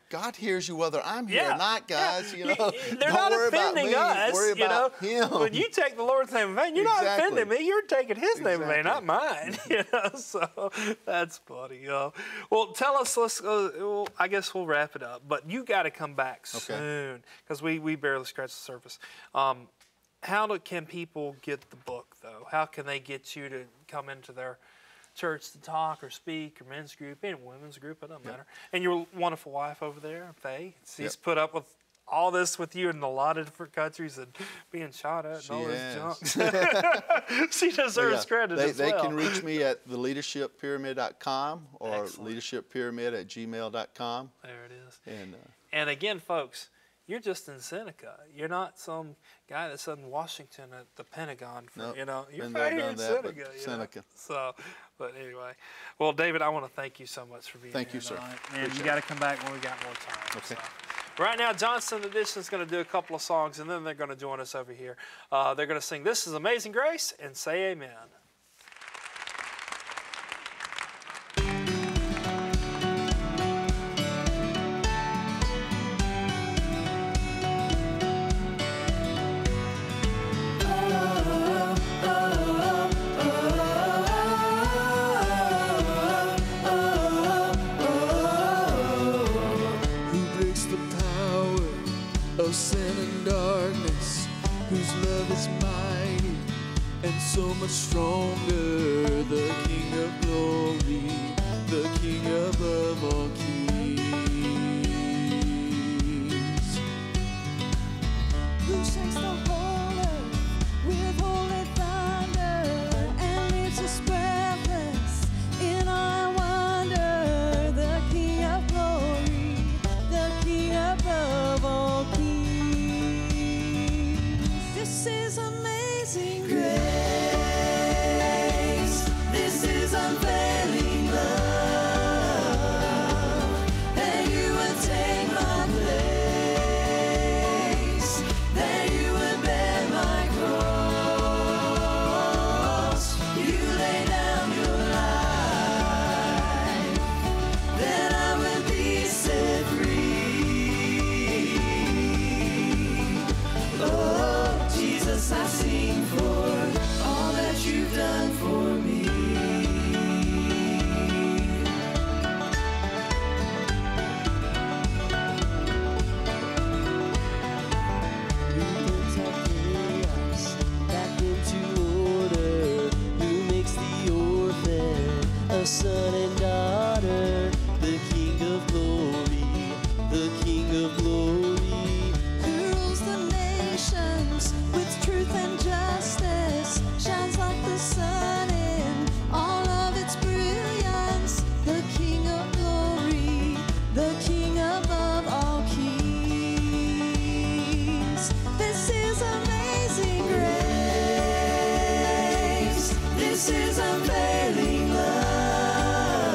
Speaker 3: God hears you whether I'm here or not, guys. You know,
Speaker 1: they're not offending us.
Speaker 3: Worry about him.
Speaker 1: When you take the Lord's name in vain, you're not offending me. You're taking His name in vain, not mine. You know, so that's funny. Well, tell us. I guess we'll wrap it up. But you got to come back soon because we barely scratched the surface. How can people get the book though? How can they get you to come into their church to talk or speak or men's group, any women's group, it doesn't matter. And your wonderful wife over there, Faye, she's put up with all this with you in a lot of different countries and being shot at and all this junk. She deserves credit as well.
Speaker 3: They can reach me at theleadershippyramid.com or leadershippyramid@gmail.com.
Speaker 1: There it is. And again, folks, you're just in Seneca. You're not some guy that's in Washington at the Pentagon. You know, you're right here in Seneca. So, but anyway, well, David, I want to thank you so much for being here.
Speaker 3: Thank you, sir.
Speaker 1: And you got to come back when we got more time. Okay. So. Right now, Johnston Edition is going to do a couple of songs, and then they're going to join us over here. They're going to sing "This Is Amazing Grace" and say Amen.
Speaker 5: Of sin and darkness, whose love is mighty and so much stronger, the King of glory, the King above all kings.
Speaker 2: Who shakes the whole earth with holy thunder and leaves us breathless in our wonder, the King of glory, the King above all kings. This is amazing grace. This is unfailing love. That you would take my place. That you would bear my cross. You lay down your life. That I would be set free. Oh, Jesus, I sing for all that you've done for me.
Speaker 4: Who puts our chaos back into order? Who makes the orphan a son and daughter? The King of glory, the King of glory.
Speaker 2: Who rules the nations with truth and justice, shines like the sun in all of its brilliance. The King of glory, the King above all kings. This is amazing grace. This is unfailing love.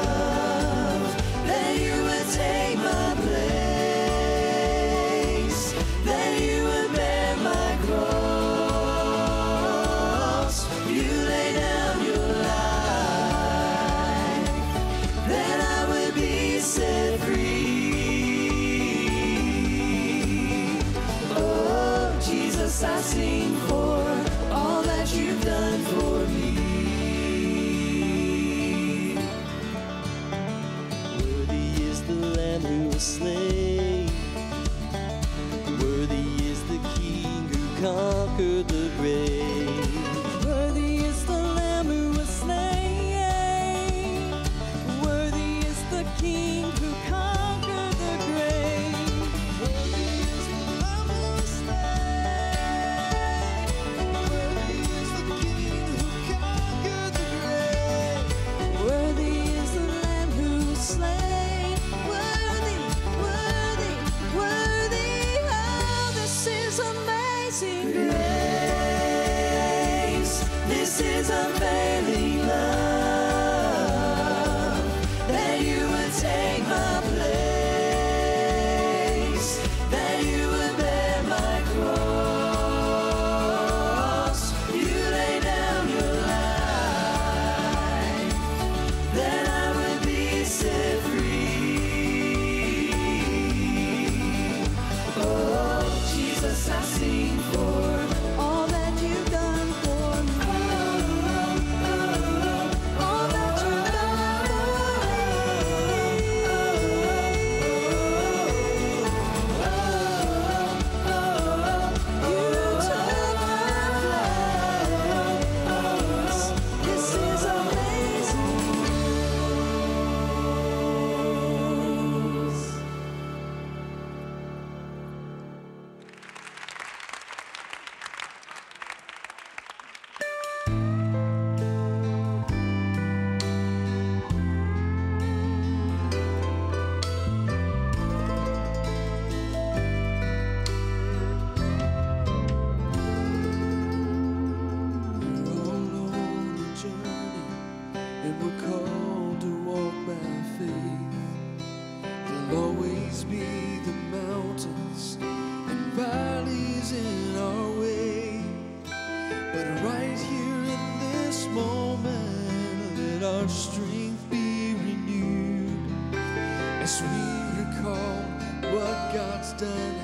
Speaker 5: and we're called to walk by faith. There'll always be the mountains and valleys in our way, but right here in this moment, let our strength be renewed as we recall what God's done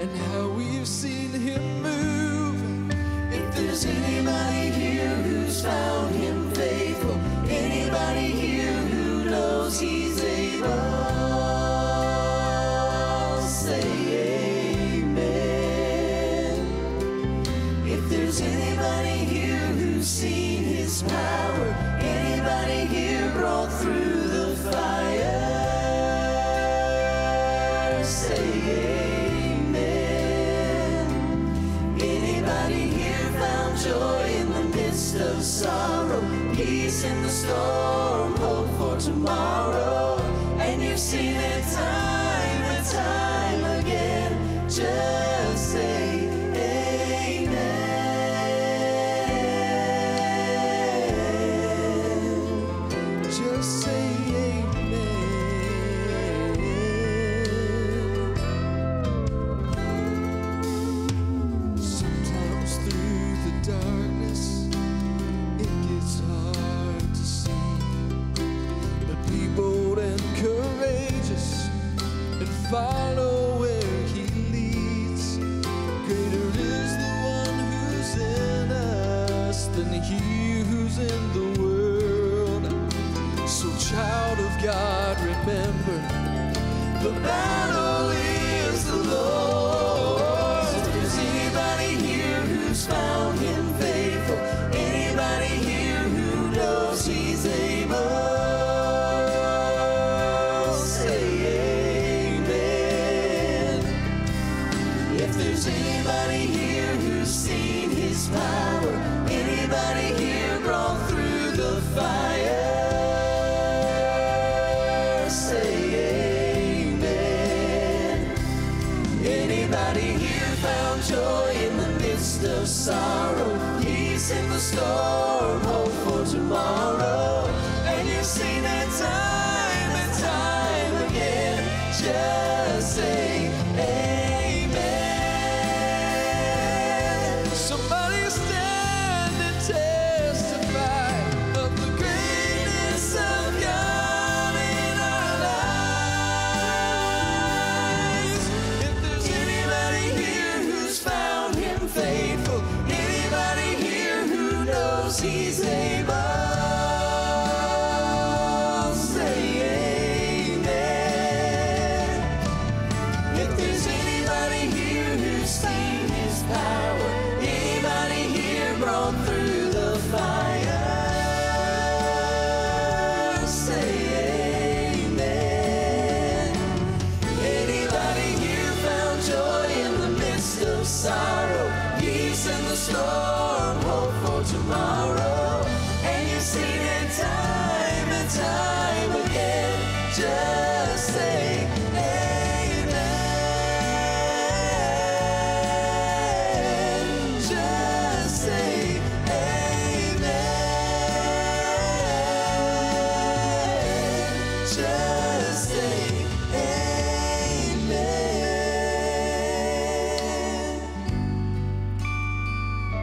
Speaker 5: and how we've seen Him move. If there's anybody here who's found Him faithful, anybody here who knows He's able, say amen. If there's anybody here who's seen His power, anybody here brought through the fire, say amen. Anybody here found joy in the midst of sorrow, peace in the storm, hope for tomorrow, and you've seen it time and time again, just say amen. Just say amen. Sometimes through the darkness it gets hard to see, but be bold and courageous and follow where He leads. Greater is the one who's in us than he who's in the world. So child of God, remember, the battle is the Lord's. If there's anybody here who's found Him faithful, anybody here who knows He's able, say amen. If there's anybody here who's seen His power, anybody here brought through the fire, say amen. Anybody here found joy in the midst of sorrow, peace in the storm, hope for tomorrow, and you've seen it time and time again, just say amen. Somebody stand and testify of the greatness of God in our lives. If there's anybody here who's found Him faithful, anybody here who knows He's able, say amen. If there's anybody here who's seen His power, anybody here brought through the fire, say amen. Anybody here found joy in the midst of sorrow, peace in the storm, hope for tomorrow, and you've seen it time and time again, just say amen. Just say amen. Just say amen.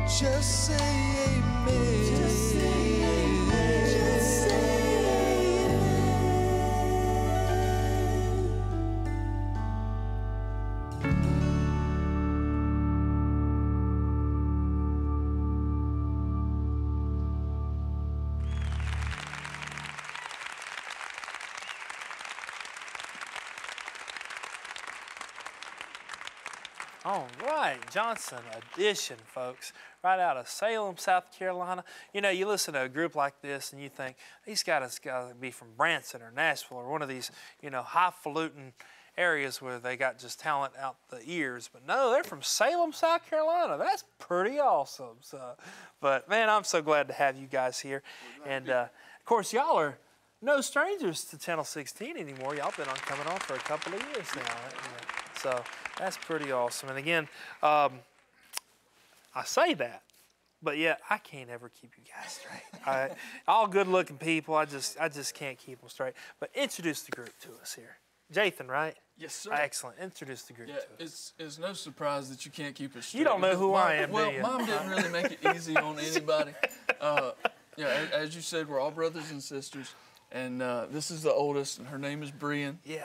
Speaker 5: Just say amen. Just say amen. Just say
Speaker 1: All right, Johnson Edition, folks, right out of Salem, South Carolina. You know, you listen to a group like this and you think, these guys got to be from Branson or Nashville or one of these, you know, highfalutin areas where they got just talent out the ears. But no, they're from Salem, South Carolina. That's pretty awesome. So, but man, I'm so glad to have you guys here. And of course, y'all are no strangers to Channel 16 anymore. Y'all been coming on for a couple of years now. So that's pretty awesome. And again, I say that, but yeah, I can't ever keep you guys straight. All good-looking people, I just can't keep them straight. But introduce the group to us here. Jathan, right?
Speaker 5: Yes, sir.
Speaker 1: Excellent. Introduce the group
Speaker 5: Yeah,
Speaker 1: to us.
Speaker 5: it's no surprise that you can't keep us straight.
Speaker 1: You don't know who I am,
Speaker 5: well,
Speaker 1: do you?
Speaker 5: Mom didn't really make it easy on anybody. Yeah, as you said, we're all brothers and sisters, and this is the oldest, and her name is Brian.
Speaker 1: Yeah.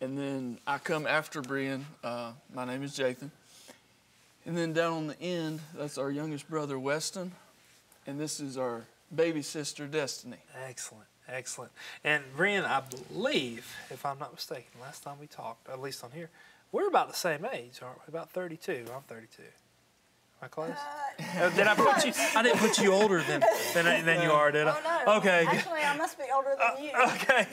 Speaker 5: And then I come after Brian. My name is Jathan. And then down on the end, that's our youngest brother, Weston, and this is our baby sister, Destiny.
Speaker 1: Excellent. Excellent. And Brian, I believe, if I'm not mistaken, last time we talked, at least on here, we're about the same age, aren't we? About 32. I'm 32. Am I close? Did I put you? I didn't put you older than you are, did I?
Speaker 6: Oh, no.
Speaker 1: Okay.
Speaker 6: Actually, I must be older than you.
Speaker 1: Okay.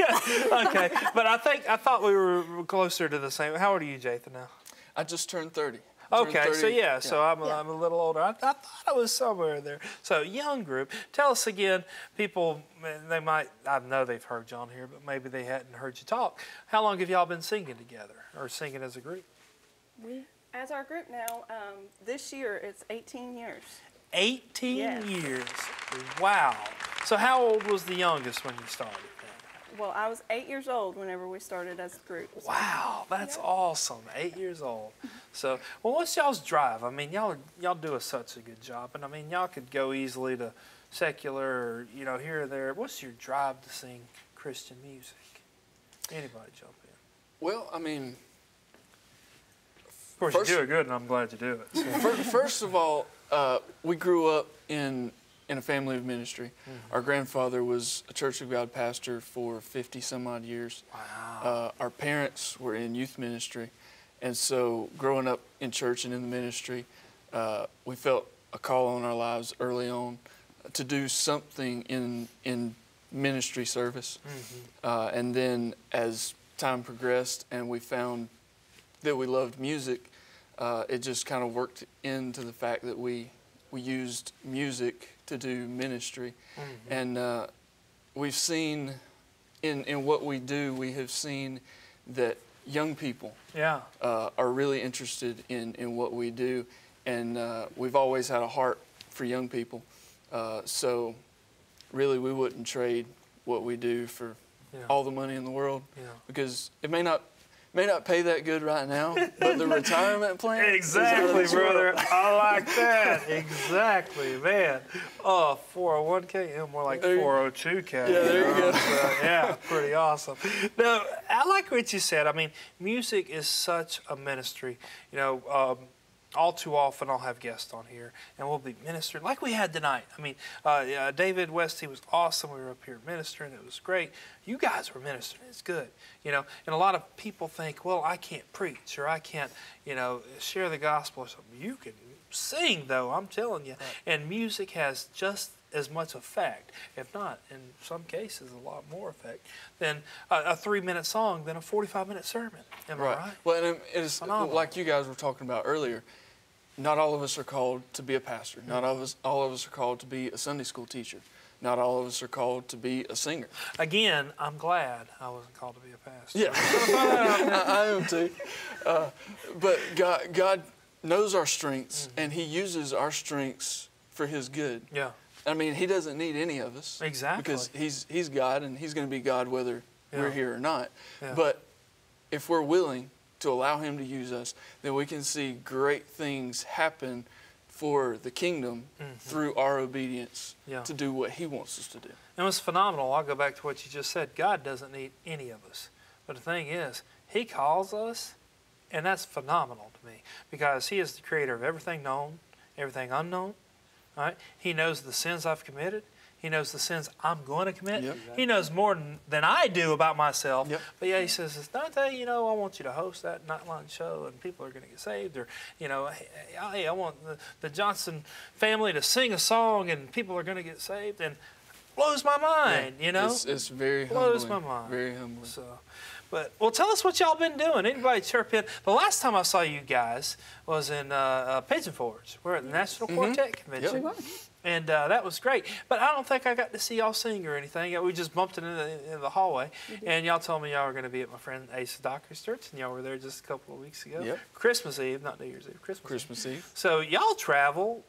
Speaker 1: Okay. But I thought we were closer to the same. How old are you, Jathan, now?
Speaker 5: I just turned 30.
Speaker 1: Okay,
Speaker 5: Turned 30,
Speaker 1: so I'm a little older. I thought I was somewhere there. So young group. Tell us again, people, they might, I know they've heard you on here, but maybe they hadn't heard you talk. How long have y'all been singing together or singing as a group?
Speaker 6: As our group now, this year it's 18 years.
Speaker 1: 18
Speaker 6: Yes.
Speaker 1: years. Wow. So how old was the youngest when you started then?
Speaker 6: Well, I was 8 years old whenever we started as a group.
Speaker 1: Wow, that's awesome. 8 years old. So, well, what's y'all's drive? I mean, y'all do such a good job, and I mean, y'all could go easily to secular or here or there. What's your drive to sing Christian music? Anybody jump in?
Speaker 5: Well, I mean,
Speaker 1: Of course,
Speaker 5: First-
Speaker 1: you do it good, and I'm glad you do it. So.
Speaker 5: first of all, we grew up in a family of ministry. Our grandfather was a Church of God pastor for 50 some odd years.
Speaker 1: Wow.
Speaker 5: Our parents were in youth ministry, and so growing up in church and in the ministry, we felt a call on our lives early on to do something in ministry service. And then as time progressed and we found that we loved music, it just kind of worked into the fact that we used music to do ministry. And we've seen in what we do, we have seen that young people
Speaker 1: Yeah.
Speaker 5: are really interested in what we do, and we've always had a heart for young people. So really we wouldn't trade what we do for
Speaker 1: Yeah.
Speaker 5: all the money in the world,
Speaker 1: Yeah.
Speaker 5: because it may not pay that good right now, but the retirement plan is
Speaker 1: Exactly,
Speaker 5: as well.
Speaker 1: brother. I like that. Exactly, man. 401k, more like
Speaker 5: There you-
Speaker 1: 402k.
Speaker 5: Yeah, there you go.
Speaker 1: So, yeah, pretty awesome. No, I like what you said. I mean, music is such a ministry. All too often I'll have guests on here and we'll be ministering like we had tonight. I mean, David West, he was awesome. We were up here ministering. It was great. You guys were ministering. It's good. And a lot of people think, well, I can't preach or I can't, share the gospel or something. You can sing, though, I'm telling you. Right. And music has just as much effect, if not, in some cases, a lot more effect than a 3-minute song than a 45-minute sermon. Am I right?
Speaker 5: Well, and it's
Speaker 1: Phenomenal.
Speaker 5: like you guys were talking about earlier. Not all of us are called to be a pastor. Not all of us are called to be a Sunday school teacher. Not all of us are called to be a singer.
Speaker 1: Again, I'm glad I wasn't called to be a pastor.
Speaker 5: Yeah, I am too. But God knows our strengths, and He uses our strengths for His good.
Speaker 1: Yeah.
Speaker 5: I mean, He doesn't need any of us.
Speaker 1: Exactly.
Speaker 5: Because He's God, and He's going to be God whether we're here or not.
Speaker 1: Yeah.
Speaker 5: But if we're willing to allow Him to use us, then we can see great things happen for the kingdom through our obedience to do what He wants us to do.
Speaker 1: It was phenomenal. I'll go back to what you just said. God doesn't need any of us. But the thing is, He calls us, and that's phenomenal to me because He is the creator of everything known, everything unknown. Right? He knows the sins I've committed. He knows the sins I'm going to commit.
Speaker 5: Yep.
Speaker 1: He knows more than I do about myself.
Speaker 5: Yep.
Speaker 1: But yeah, He says, Dante, I want you to host that Nightline show and people are going to get saved. Or, hey, I want the Johnson family to sing a song and people are going to get saved. And blows my mind,
Speaker 5: It's very
Speaker 1: blows
Speaker 5: humbling.
Speaker 1: my mind.
Speaker 5: Very humbling.
Speaker 1: So, well, tell us what y'all been doing. Anybody chirp in? The last time I saw you guys was in Pigeon Forge. We're at the National Quartet Convention.
Speaker 5: Yep.
Speaker 1: And that was great. But I don't think I got to see y'all sing or anything. We just bumped it in the hallway. And y'all told me y'all were going to be at my friend Ace Docker's church. And y'all were there just a couple of weeks ago.
Speaker 5: Yep.
Speaker 1: Christmas Eve, not New Year's Eve. Christmas
Speaker 5: Eve.
Speaker 1: So y'all travel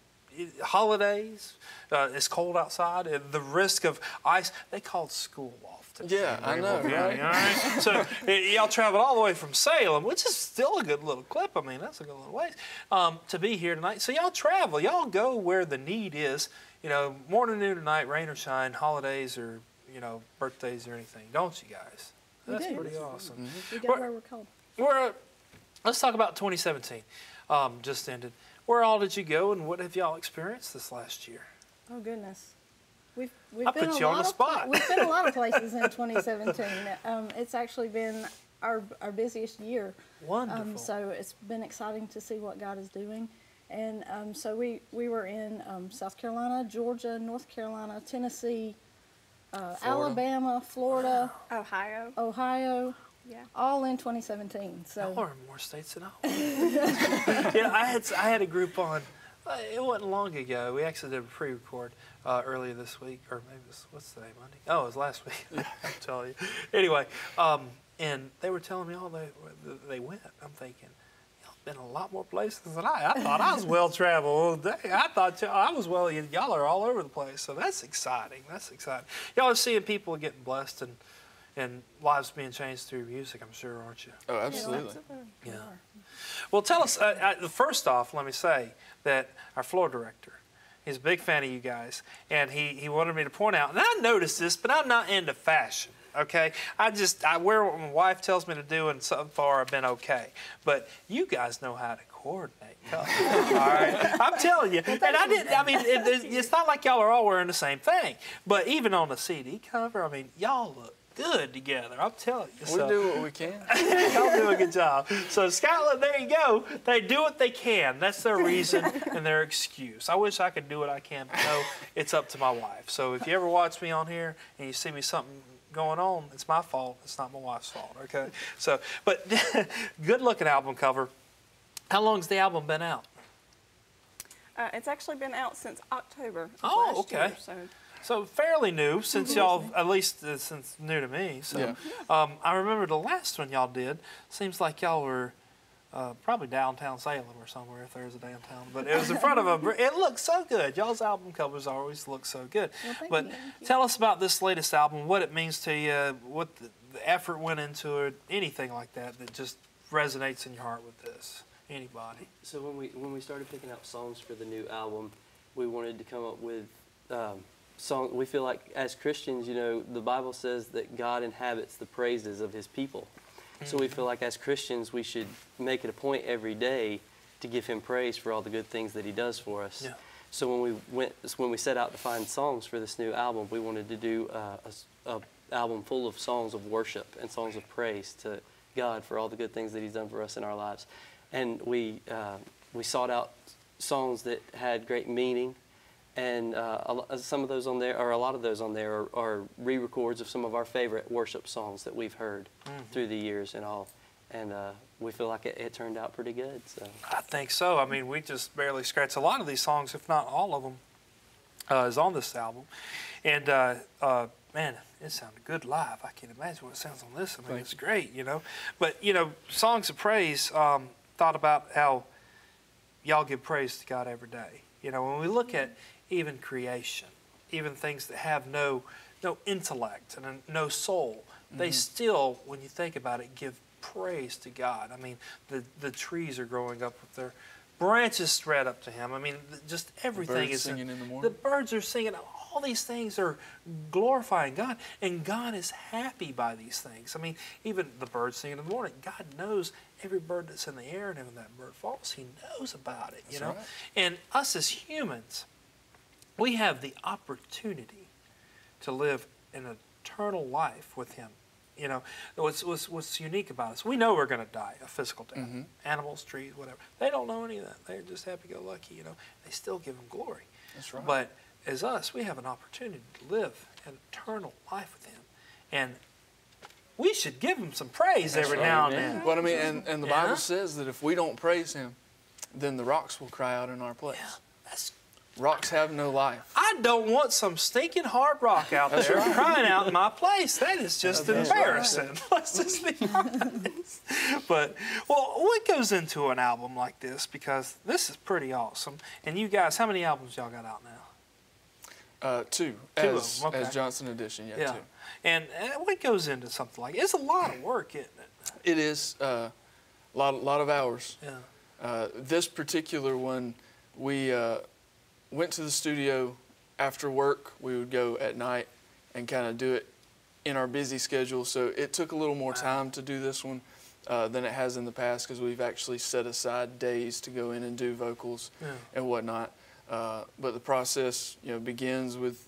Speaker 1: holidays, it's cold outside, the risk of ice. They called school off today.
Speaker 5: Yeah, I know, right?
Speaker 1: All right? So y'all traveled all the way from Salem, which is still a good little clip. I mean, that's a good little ways to be here tonight. So y'all travel. Y'all go where the need is. You know, morning, noon, or night, rain or shine, holidays or, you know, birthdays or anything. Don't you guys? That's
Speaker 2: do.
Speaker 1: pretty awesome.
Speaker 2: We go where we're called.
Speaker 1: Let's talk about 2017. Just ended. Where all did you go, and what have y'all experienced this last year?
Speaker 2: Oh goodness, we've
Speaker 1: I
Speaker 2: been
Speaker 1: put
Speaker 2: a
Speaker 1: you on
Speaker 2: lot
Speaker 1: the
Speaker 2: of
Speaker 1: spot.
Speaker 2: we've been a lot of places in 2017. It's actually been our busiest year.
Speaker 1: Wonderful.
Speaker 2: So it's been exciting to see what God is doing, and so we were in South Carolina, Georgia, North Carolina, Tennessee, Alabama, Florida, Ohio.
Speaker 6: Yeah.
Speaker 2: All in 2017. So
Speaker 1: Y'all are in more states than I was. Yeah, I had a group on. It wasn't long ago. We actually did a pre-record earlier this week, or maybe what's today, Monday? Oh, it was last week. I'm telling you. Anyway, and they were telling me all they went. I'm thinking, y'all been a lot more places than I thought I was well traveled. I thought I was y'all are all over the place. So that's exciting. That's exciting. Y'all are seeing people getting blessed and lives being changed through music, I'm sure, aren't you?
Speaker 5: Oh, absolutely.
Speaker 1: Yeah. Well, tell us, first off, let me say that our floor director, he's a big fan of you guys, and he wanted me to point out, and I noticed this, but I'm not into fashion, okay? I wear what my wife tells me to do, and so far I've been okay. But you guys know how to coordinate colors, all right? I'm telling you. And it's not like y'all are all wearing the same thing, but even on the CD cover, I mean, y'all look good together. I'm telling you.
Speaker 5: We do what we can.
Speaker 1: Y'all do a good job. So Scotland, there you go. They do what they can. That's their reason and their excuse. I wish I could do what I can, but no, it's up to my wife. So if you ever watch me on here and you see me something going on, it's my fault. It's not my wife's fault. Okay. So, but good looking album cover. How long's the album been out?
Speaker 6: It's actually been out since October.
Speaker 1: Oh,
Speaker 6: last
Speaker 1: okay.
Speaker 6: Year,
Speaker 1: So fairly new, since y'all, at least since new to me. So
Speaker 5: Yeah.
Speaker 1: I remember the last one y'all did. Seems like y'all were probably downtown Salem or somewhere, if there's a downtown. But it was in front of it looked so good. Y'all's album covers always look so good.
Speaker 2: Well, thank
Speaker 1: But
Speaker 2: you.
Speaker 1: tell us about this latest album, what it means to you, what the effort went into it, anything like that just resonates in your heart with this. Anybody?
Speaker 7: So when we started picking out songs for the new album, we wanted to come up with song. We feel like as Christians, you know, the Bible says that God inhabits the praises of His people. So we feel like as Christians, we should make it a point every day to give Him praise for all the good things that He does for us.
Speaker 1: Yeah.
Speaker 7: So when we set out to find songs for this new album, we wanted to do a album full of songs of worship and songs of praise to God for all the good things that He's done for us in our lives. And we sought out songs that had great meaning. And some of those on there, or a lot of those on there, are re-records of some of our favorite worship songs that we've heard through the years and all. And we feel like it turned out pretty good. So
Speaker 1: I think so. I mean, we just barely scratched a lot of these songs, if not all of them, is on this album. And man, it sounded good live. I can't imagine what it sounds on this. I mean, it's great, you know. But you know, songs of praise. Thought about how y'all give praise to God every day. You know, when we look at even creation, even things that have no intellect and no soul, they still, when you think about it, give praise to God. I mean, the trees are growing up with their branches spread up to Him. I mean, just everything is
Speaker 5: singing in the morning.
Speaker 1: The birds are singing. All these things are glorifying God, and God is happy by these things. I mean, even the birds singing in the morning. God knows every bird that's in the air, and when that bird falls, He knows about it. You know,
Speaker 5: right.
Speaker 1: And us as humans, we have the opportunity to live an eternal life with Him. You know, what's unique about us, we know we're going to die, a physical death. Animals, trees, whatever. They don't know any of that. They're just happy-go-lucky, you know. They still give Him glory.
Speaker 5: That's right.
Speaker 1: But as us, we have an opportunity to live an eternal life with Him. And we should give Him some praise every now and then.
Speaker 5: But I mean, and the Bible
Speaker 1: Yeah.
Speaker 5: says that if we don't praise Him, then the rocks will cry out in our place.
Speaker 1: Yeah, that's
Speaker 5: Rocks have no life.
Speaker 1: I don't want some stinking hard rock out there crying out in my place. That is just embarrassing. Let's just be honest. But, well, what goes into an album like this? Because this is pretty awesome. And you guys, how many albums y'all got out now?
Speaker 5: Two
Speaker 1: Two of
Speaker 5: as,
Speaker 1: them, okay.
Speaker 5: as Johnson Edition, yeah, two.
Speaker 1: And what goes into something like it? It's a lot of work, isn't it?
Speaker 5: It is a lot of hours.
Speaker 1: Yeah.
Speaker 5: This particular one, we went to the studio after work. We would go at night and kind of do it in our busy schedule. So it took a little more time to do this one than it has in the past because we've actually set aside days to go in and do vocals and whatnot. But the process, begins with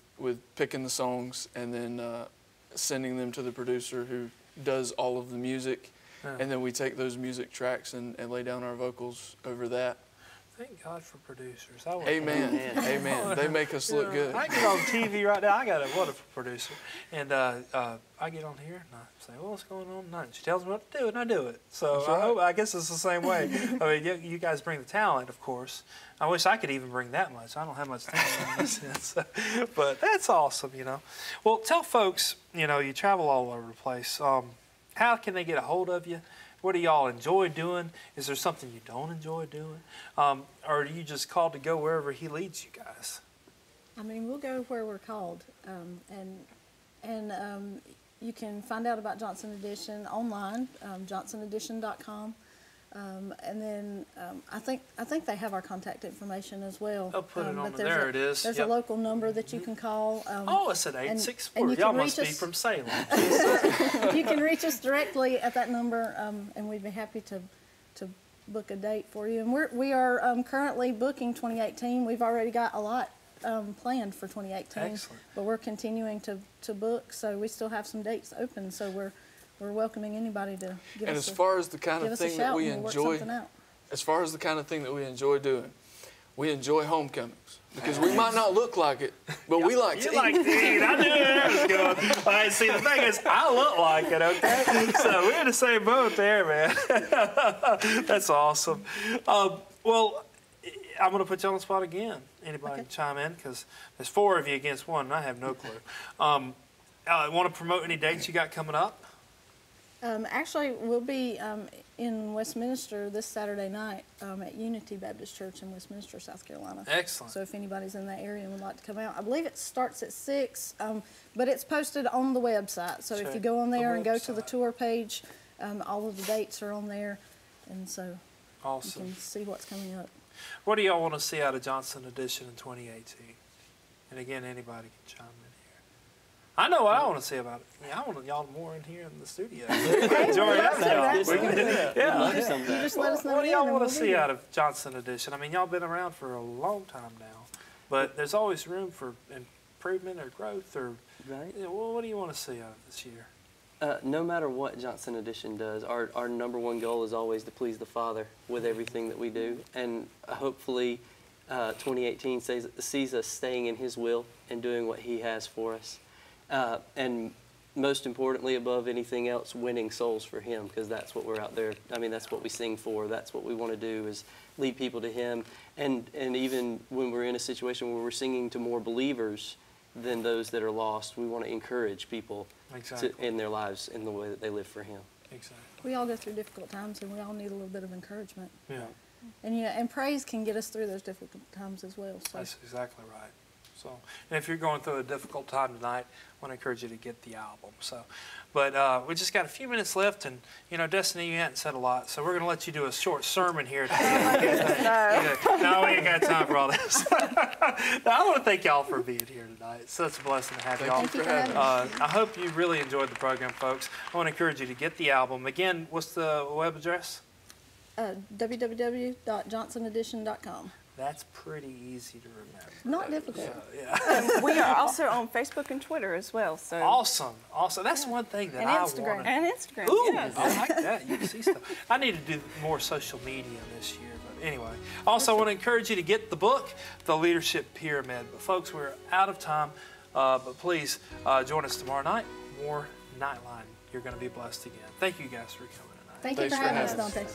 Speaker 5: picking the songs and then sending them to the producer who does all of the music. And then we take those music tracks and lay down our vocals over that.
Speaker 1: Thank God for producers.
Speaker 5: Amen. Amen. They make us look good.
Speaker 1: I get on TV right now. I got a wonderful producer. And I get on here and I say, well, what's going on tonight? She tells me what to do, and I do it. So I guess it's the same way. I mean, you guys bring the talent, of course. I wish I could even bring that much. I don't have much talent in this sense. But that's awesome, Well, tell folks, you travel all over the place. How can they get a hold of you? What do y'all enjoy doing? Is there something you don't enjoy doing? Or are you just called to go wherever he leads you guys?
Speaker 2: I mean, we'll go where we're called, and you can find out about Johnson Edition online, johnsonedition.com, and then I think they have our contact information as well.
Speaker 1: I'll put it on there. It is.
Speaker 2: There's a local number that you can call.
Speaker 1: It's at 864. Y'all must be from Salem.
Speaker 2: You can reach us directly at that number, and we'd be happy to book a date for you. And we are currently booking 2018. We've already got a lot planned for 2018.
Speaker 1: Excellent.
Speaker 2: But we're continuing to book, so we still have some dates open. So we're welcoming anybody to give
Speaker 5: and
Speaker 2: us
Speaker 5: as far as the kind of thing that we enjoy, doing, we enjoy homecomings because we might not look like it, but we like to eat.
Speaker 1: You like to eat. I knew that was going. All right, see, the thing is, I look like it, okay? So we're in the same boat there, man. That's awesome. Well, I'm going to put you on the spot again. Anybody can chime in because there's 4 of you against 1, and I have no clue. Want to promote any dates you got coming up?
Speaker 2: Actually, we'll be in Westminster this Saturday night at Unity Baptist Church in Westminster, South Carolina.
Speaker 1: Excellent.
Speaker 2: So if anybody's in that area and would like to come out, I believe it starts at 6, but it's posted on the website. So if you go on there and go to the tour page, all of the dates are on there, and so
Speaker 1: awesome.
Speaker 2: You can see what's coming up.
Speaker 1: What do y'all want to see out of Johnson Edition in 2018? And again, anybody can chime in. I know what I want to say about it. I want y'all more in here in the studio. Enjoy that.
Speaker 2: We can do
Speaker 1: that.
Speaker 2: You just let us know.
Speaker 1: What do y'all want to see out of Johnson Edition? I mean, y'all been around for a long time now, but there's always room for improvement or growth. Or what do you want to see out of this year?
Speaker 7: No matter what Johnson Edition does, our number one goal is always to please the Father with everything that we do, and hopefully 2018 sees us staying in His will and doing what He has for us. And most importantly, above anything else, winning souls for Him, because that's what we're out there. I mean, that's what we sing for. That's what we want to do, is lead people to Him. And even when we're in a situation where we're singing to more believers than those that are lost, we want to encourage people in their lives in the way that they live for Him.
Speaker 1: Exactly.
Speaker 2: We all go through difficult times, and we all need a little bit of encouragement.
Speaker 1: Yeah.
Speaker 2: And praise can get us through those difficult times as well. So.
Speaker 1: That's exactly right. So, and if you're going through a difficult time tonight, I want to encourage you to get the album. So, but we just got a few minutes left, and Destiny, you hadn't said a lot, so we're going to let you do a short sermon here today. No, we ain't got time for all this. I want to thank y'all for being here tonight. It's such a blessing to have y'all.
Speaker 2: Thank you for having us.
Speaker 1: I hope you really enjoyed the program, folks. I want to encourage you to get the album. Again, what's the web address?
Speaker 2: www.johnsonedition.com.
Speaker 1: That's pretty easy to remember.
Speaker 2: Not difficult.
Speaker 1: Yeah.
Speaker 6: We are also on Facebook and Twitter as well. So
Speaker 1: Awesome. That's one thing that I
Speaker 2: Instagram.
Speaker 1: want.
Speaker 6: And Instagram.
Speaker 1: Ooh,
Speaker 6: Yes.
Speaker 1: I like that. You can see stuff. I need to do more social media this year. But anyway, also I want to encourage you to get the book, The Leadership Pyramid. But folks, we're out of time. But please join us tomorrow night. More Nightline. You're going to be blessed again. Thank you guys for coming tonight.
Speaker 2: Thank you for having us, Dante.